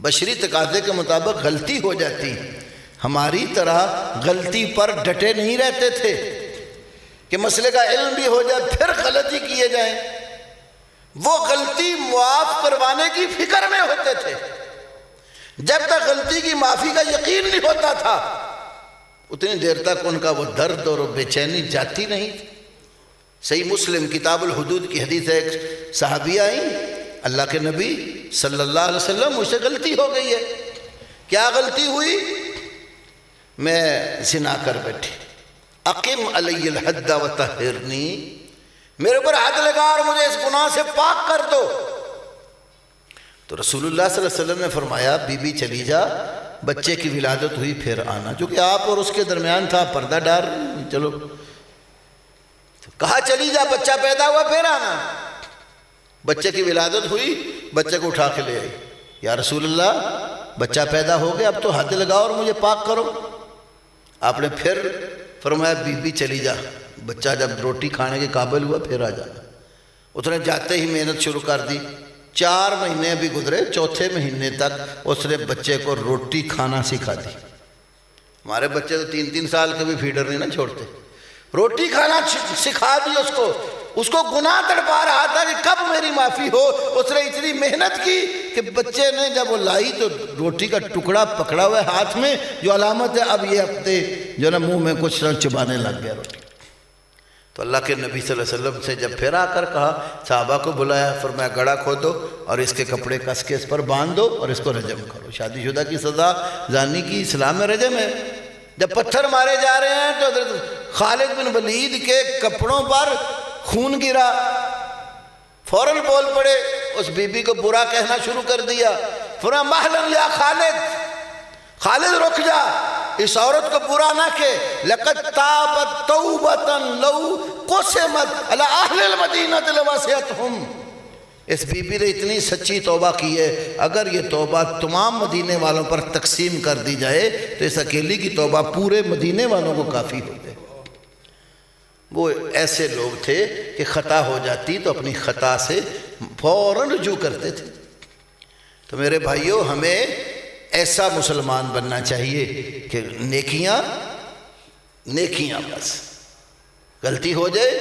بشری تقاضے کے مطابق غلطی ہو جاتی، ہماری طرح غلطی پر ڈٹے نہیں رہتے تھے کہ مسئلے کا علم بھی ہو جائے پھر غلطی کیے جائیں، وہ غلطی معاف کروانے کی فکر میں ہوتے تھے۔ جب تک غلطی کی معافی کا یقین نہیں ہوتا تھا اتنی دیر تک ان کا وہ درد اور بے چینی جاتی نہیں تھی۔ صحیح مسلم کتاب الحدود کی حدیث ہے، ایک صحابیہ آئیں، اللہ کے نبی صلی اللہ علیہ وسلم مجھ سے غلطی ہو گئی ہے۔ کیا غلطی ہوئی؟ میں زنا کر بیٹھی، اقم علی الحد وطہرنی، میرے اوپر حد لگا اور مجھے اس گناہ سے پاک کر دو۔ تو رسول اللہ صلی اللہ علیہ وسلم نے فرمایا بی بی چلی جا، بچے کی ولادت ہوئی پھر آنا، جو کہ آپ اور اس کے درمیان تھا پردہ ڈال، چلو کہا چلی جا، بچہ پیدا ہوا پھر آنا۔ بچے کی ولادت ہوئی، بچے کو اٹھا کے لے آئی، یا رسول اللہ بچہ پیدا ہو گیا، اب تو حد لگاؤ اور مجھے پاک کرو۔ آپ نے پھر فرمایا بی بی چلی جا، بچہ جب روٹی کھانے کے قابل ہوا پھر آ جانا۔ اس نے جاتے ہی محنت شروع کر دی. 4 مہینے بھی گزرے, چوتھے مہینے تک اس نے بچے کو روٹی کھانا سکھا دی. ہمارے بچے تو 3 سال کے بھی فیڈر نہیں نا چھوڑتے. روٹی کھانا سکھا دی اس کو گناہ تڑپا رہا تھا کہ کب میری معافی ہو. اس نے اتنی محنت کی کہ بچے نے جب وہ لائی تو روٹی کا ٹکڑا پکڑا ہوا ہے ہاتھ میں, جو علامت ہے اب یہ اپنے جو نا منہ میں کچھ چبانے لگ گیا روٹی. تو اللہ کے نبی صلی اللہ علیہ وسلم سے جب پھر آ کر کہا, صحابہ کو بلایا, فرمایا گڑھا کھودو اور اس کے کپڑے کس کے اس پر باندھ دو اور اس کو رجم کرو. شادی شدہ کی سزا زانی کی اسلام میں رجم ہے. جب پتھر مارے جا رہے ہیں تو حضرت خالد بن ولید کے کپڑوں پر خون گرا, فوراً بول پڑے, اس بی بی کو برا کہنا شروع کر دیا. فرمایا مہلا یا خالد رک جا, اس عورت کو برا نہ کہ لقد تابت توبۃ لو قسمت علی اہل المدینہ لوسعتہم. اس بی بی نے اتنی سچی توبہ کی ہے, اگر یہ توبہ تمام مدینے والوں پر تقسیم کر دی جائے تو اس اکیلی کی توبہ پورے مدینے والوں کو کافی ہو جائے. وہ ایسے لوگ تھے کہ خطا ہو جاتی تو اپنی خطا سے فوراً رجوع کرتے تھے. تو میرے بھائیوں, ہمیں ایسا مسلمان بننا چاہیے کہ نیکیاں بس, غلطی ہو جائے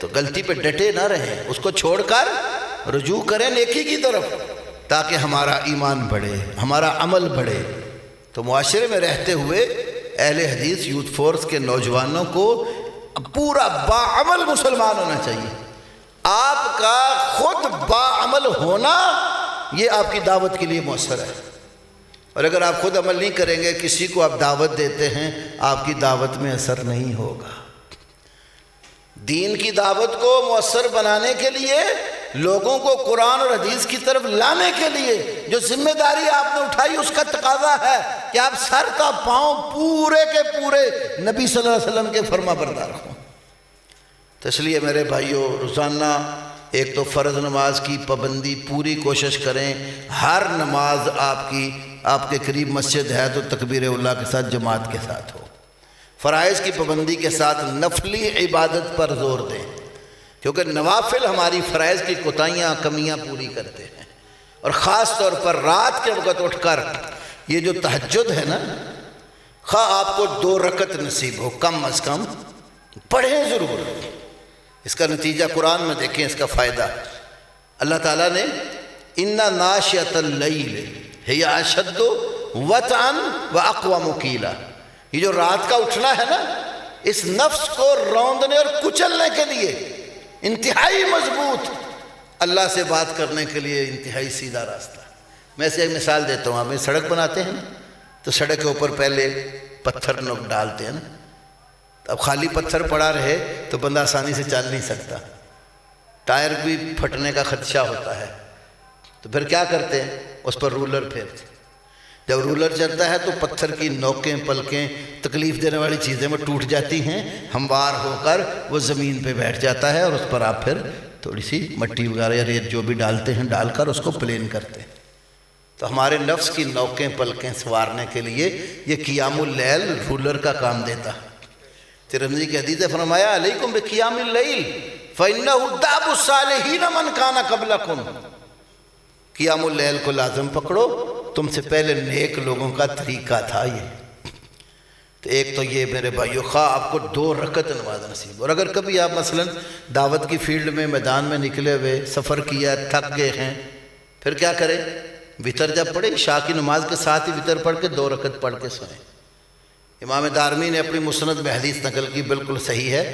تو غلطی پہ ڈٹے نہ رہیں, اس کو چھوڑ کر رجوع کریں نیکی کی طرف, تاکہ ہمارا ایمان بڑھے, ہمارا عمل بڑھے. تو معاشرے میں رہتے ہوئے اہل حدیث یوتھ فورس کے نوجوانوں کو پورا باعمل مسلمان ہونا چاہیے. آپ کا خود باعمل ہونا یہ آپ کی دعوت کے لیے مؤثر ہے. اور اگر آپ خود عمل نہیں کریں گے, کسی کو آپ دعوت دیتے ہیں, آپ کی دعوت میں اثر نہیں ہوگا. دین کی دعوت کو مؤثر بنانے کے لیے, لوگوں کو قرآن اور حدیث کی طرف لانے کے لیے جو ذمہ داری آپ نے اٹھائی, اس کا تقاضا ہے کہ آپ سر تا پاؤں پورے کے پورے نبی صلی اللہ علیہ وسلم کے فرما بردار ہوں. تو اس لیے میرے بھائیوں, روزانہ ایک تو فرض نماز کی پابندی پوری کوشش کریں. ہر نماز آپ کے قریب مسجد ہے تو تکبیر اولیٰ کے ساتھ جماعت کے ساتھ ہو. فرائض کی پابندی کے ساتھ نفلی عبادت پر زور دیں, کیونکہ نوافل ہماری فرائض کی کوتاہیاں کمیاں پوری کرتے ہیں. اور خاص طور پر رات کے وقت اٹھ کر یہ جو تہجد ہے نا, خواہ آپ کو 2 رکعت نصیب ہو, کم از کم پڑھیں ضرور. اس کا نتیجہ قرآن میں دیکھیں, اس کا فائدہ. اللہ تعالیٰ نے اِنَّ نَاشِئَةَ اللَّيْلِ هِيَ أَشَدُّ وَطْعًا وَأَقْوَمُ قِيلًا. یہ جو رات کا اٹھنا ہے نا, اس نفس کو روندنے اور کچلنے کے لیے انتہائی مضبوط, اللہ سے بات کرنے کے لیے انتہائی سیدھا راستہ. میں سے ایک مثال دیتا ہوں. ہمیں سڑک بناتے ہیں نا, تو سڑک کے اوپر پہلے پتھر ڈالتے ہیں نا. اب خالی پتھر پڑا رہے تو بندہ آسانی سے چل نہیں سکتا, ٹائر بھی پھٹنے کا خدشہ ہوتا ہے. تو پھر کیا کرتے ہیں, اس پر رولر پھیرتے. جب رولر چلتا ہے تو پتھر کی نوکیں پلکیں تکلیف دینے والی چیزیں وہ ٹوٹ جاتی ہیں, ہموار ہو کر وہ زمین پہ بیٹھ جاتا ہے, اور اس پر آپ پھر تھوڑی سی مٹی وغیرہ یا ریت جو بھی ڈالتے ہیں ڈال کر اس کو پلین کرتے ہیں. تو ہمارے نفس کی نوکیں پلکیں سنوارنے کے لیے یہ قیام اللیل رولر کا کام دیتا. ترمذی کی حدیث ہے, فرمایا علیکم بقیام اللیل فإنہ دأب الصالحین من کان قبلکم. قیام اللیل کو لازم پکڑو, تم سے پہلے نیک لوگوں کا طریقہ تھا یہ. تو ایک تو یہ میرے بھائیو, خواہ آپ کو 2 رکعت نماز نصیب. اور اگر کبھی آپ مثلا دعوت کی فیلڈ میں میدان میں نکلے ہوئے, سفر کیا, تھک گئے ہیں, پھر کیا کریں, وتر جب پڑھیں, عشاء کی نماز کے ساتھ ہی وتر پڑھ کے 2 رکعت پڑھ کے سوئیں. امام دارمی نے اپنی مسند میں حدیث نقل کی, بالکل صحیح ہے.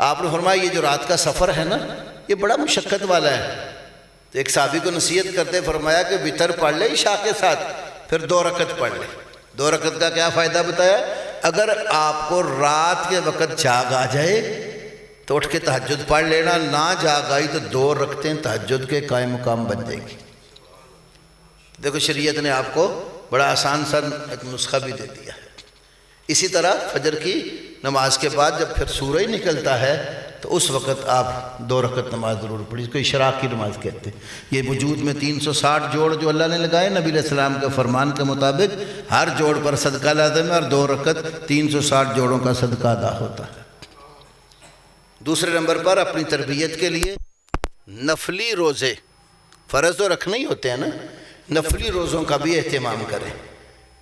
آپ نے فرمایا یہ جو رات کا سفر ہے نا, یہ بڑا مشقت والا ہے. تو ایک صحابی کو نصیحت کرتے فرمایا کہ وتر پڑھ لے عشاء کے ساتھ, پھر 2 رکعت پڑھ لے. 2 رکعت کا کیا فائدہ بتایا, اگر آپ کو رات کے وقت جاگ آ جائے تو اٹھ کے تہجد پڑھ لینا, نہ جاگ آئی تو 2 رکعتیں تہجد کے قائم مقام بن جائے گی. دیکھو شریعت نے آپ کو بڑا آسان سا ایک نسخہ بھی دے دیا ہے. اسی طرح فجر کی نماز کے بعد جب پھر سورج نکلتا ہے تو اس وقت آپ 2 رکعت نماز ضرور پڑھی, اس کو اشراق کی نماز کہتے ہیں. یہ وجود میں 360 جوڑ جو اللہ نے لگائے, نبی علیہ السلام کے فرمان کے مطابق ہر جوڑ پر صدقہ لازم ہے, اور 2 رکعت 360 جوڑوں کا صدقہ ادا ہوتا ہے. دوسرے نمبر پر اپنی تربیت کے لیے نفلی روزے فرض تو رکھنے ہی ہوتے ہیں نا، نفلی روزوں کا بھی اہتمام کریں،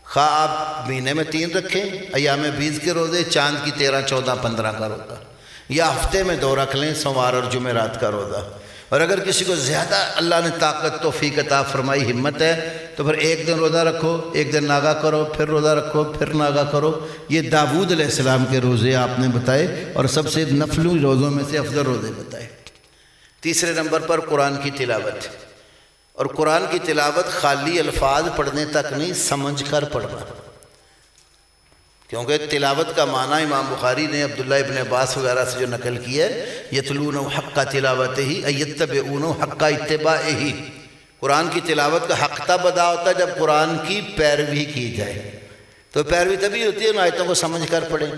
خواہ آپ مہینے میں 3 رکھیں، ایام بیز کے روزے، چاند کی 13، 14، 15 کا روزہ، یا ہفتے میں 2 رکھ لیں، سوموار اور جمعرات کا روزہ۔ اور اگر کسی کو زیادہ اللہ نے طاقت توفیق عطا فرمائی، ہمت ہے، تو پھر 1 دن روزہ رکھو، 1 دن ناگا کرو، پھر روزہ رکھو، پھر ناگا کرو۔ یہ داؤد علیہ السلام کے روزے آپ نے بتائے، اور سب سے نفلی روزوں میں سے افضل روزے بتائے۔ تیسرے نمبر پر قرآن کی تلاوت، اور قرآن کی تلاوت خالی الفاظ پڑھنے تک نہیں، سمجھ کر پڑھنا، کیونکہ تلاوت کا معنی امام بخاری نے عبداللہ ابن عباس وغیرہ سے جو نقل کی ہے، یتلون حق تلاوتہ ایتبعون حق اتباعہ، قرآن کی تلاوت کا حق تب ادا ہوتا ہے جب قرآن کی پیروی کی جائے، تو پیروی تبھی ہوتی ہے ان آیتوں کو سمجھ کر پڑھیں۔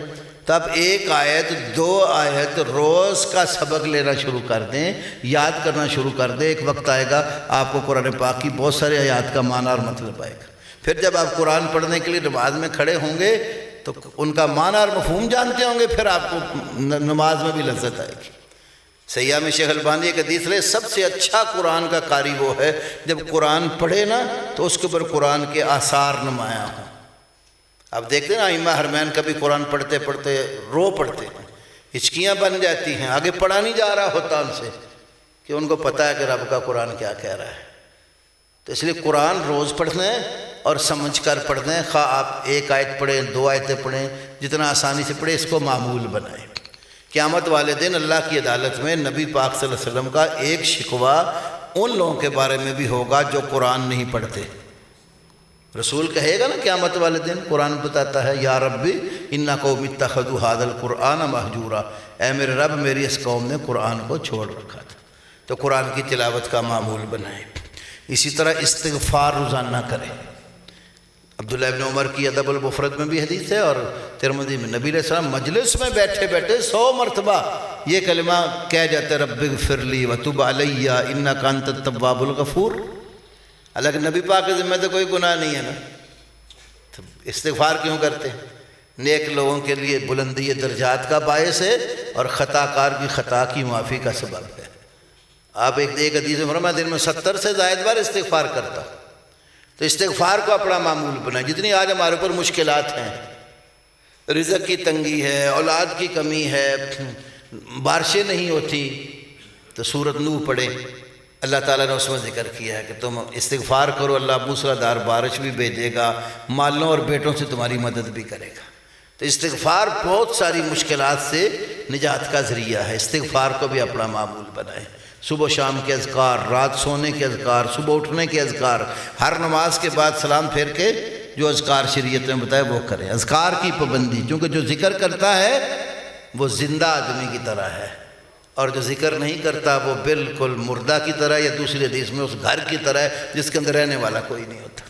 تب 1 آیت 2 آیت روز کا سبق لینا شروع کر دیں، یاد کرنا شروع کر دیں، ایک وقت آئے گا آپ کو قرآن پاک کی بہت سارے آیات کا معنی اور مطلب آئے گا۔ پھر جب آپ قرآن پڑھنے کے لیے نماز میں کھڑے ہوں گے تو ان کا معنی اور مفہوم جانتے ہوں گے، پھر آپ کو نماز میں بھی لذت آئے گی۔ سیاح میں شیخ البانی ایک حدیث ہے، سب سے اچھا قرآن کا قاری وہ ہے جب قرآن پڑھے نا تو اس کے اوپر قرآن کے آثار نمایاں ہوں۔ آپ دیکھتے ہیں نا ائمہ حرمین کبھی قرآن پڑھتے پڑھتے رو پڑھتے ہیں، ہچکیاں بن جاتی ہیں، آگے پڑھا نہیں جا رہا ہوتا ان سے، کہ ان کو پتہ ہے کہ رب کا قرآن کیا کہہ رہا ہے۔ تو اس لیے قرآن روز پڑھنا ہے اور سمجھ کر پڑھنا ہے، خواہ آپ 1 آیت پڑھیں، 2 آیتیں پڑھیں، جتنا آسانی سے پڑھیں، اس کو معمول بنائیں۔ قیامت والے دن اللہ کی عدالت میں نبی پاک صلی اللہ علیہ وسلم کا ایک شکوہ ان لوگوں کے بارے میں بھی ہوگا جو قرآن نہیں پڑھتے۔ رسول کہے گا نا قیامت والے دن، قرآن بتاتا ہے، یا ربی اِنَّ قَوْمِ اتَّخَذُوا هَذَا الْقُرْآنَ مَهْجُورًا، اے میرے رب میری اس قوم نے قرآن کو چھوڑ رکھا تھا۔ تو قرآن کی تلاوت کا معمول بنائیں۔ اسی طرح استغفار روزانہ کریں۔ عبداللہ ابن عمر کی ادب المفرد میں بھی حدیث ہے، اور ترمذی میں نبی علیہ السلام مجلس میں بیٹھے بیٹھے 100 مرتبہ یہ کلمہ کہہ جاتے، رب اغفر لی وتب علی انک انت التواب الغفور۔ حالانکہ نبی پاک کے ذمہ تو کوئی گناہ نہیں ہے نا، تو استغفار کیوں کرتے ہیں؟ نیک لوگوں کے لیے بلندی درجات کا باعث ہے اور خطا کار کی خطا کی معافی کا سبب ہے۔ آپ ایک حدیث میں فرمایا دن میں 70 سے زائد بار استغفار کرتا، تو استغفار کو اپنا معمول بنائیں۔ جتنی آج ہمارے اوپر مشکلات ہیں، رزق کی تنگی ہے، اولاد کی کمی ہے، بارشیں نہیں ہوتی، تو سورۃ نوح پڑھیں، اللہ تعالیٰ نے اس میں ذکر کیا ہے کہ تم استغفار کرو، اللہ موسلادھار بارش بھی بھیجے گا، مالوں اور بیٹوں سے تمہاری مدد بھی کرے گا۔ تو استغفار بہت ساری مشکلات سے نجات کا ذریعہ ہے، استغفار کو بھی اپنا معمول بنائیں۔ صبح و شام کے اذکار، رات سونے کے اذکار، صبح اٹھنے کے اذکار، ہر نماز کے بعد سلام پھیر کے جو اذکار شریعت میں بتائے وہ کریں۔ اذکار کی پابندی، کیونکہ جو ذکر کرتا ہے وہ زندہ آدمی کی طرح ہے، اور جو ذکر نہیں کرتا وہ بالکل مردہ کی طرح، یا دوسری حدیث میں اس گھر کی طرح ہے جس کے اندر رہنے والا کوئی نہیں ہوتا۔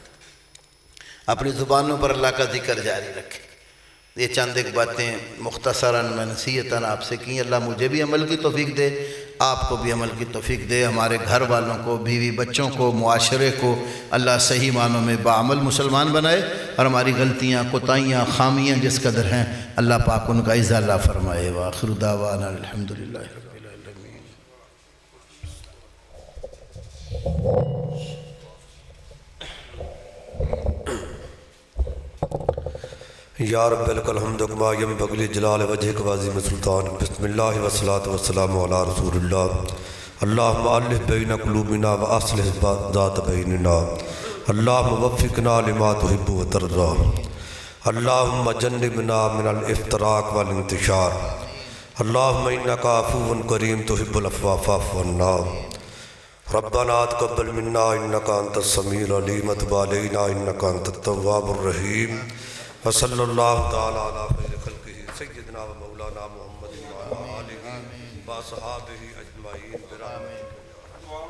اپنی زبانوں پر اللہ کا ذکر جاری رکھیں۔ یہ چند ایک باتیں مختصراً میں نصیحتاً آپ سے کی، اللہ مجھے بھی عمل کی توفیق دے، آپ کو بھی عمل کی توفیق دے، ہمارے گھر والوں کو، بیوی بچوں کو، معاشرے کو اللہ صحیح معنوں میں باعمل مسلمان بنائے، اور ہماری غلطیاں، کوتاہیاں، خامیاں جس قدر ہیں اللہ پاک ان کا ازالہ فرمائے۔ وآخر دعوانا الحمدللہ رب العالمین۔ یا رب لک الحمد کما ینبغی لجلال وجهک وعظیم سلطانک، بسم اللہ والصلاة والسلام علی رسول اللہ۔ اللہم الف بین قلوبنا واصلح ذات بیننا، اللہم وفقنا لما تحب وترضى، اللہم جنبنا من الافتراق والانتشار، اللہم انک عفو کریم تحب العفو فاعف عنا، ربنا تقبل منا انک انت السمیع العلیم وتب علینا انک انت التواب الرحیم، وصلی اللہ تعالی علی خیر خلقہ سیدنا و مولانا محمد وعلی آلہ و صحابہ اجمعین برحمتک۔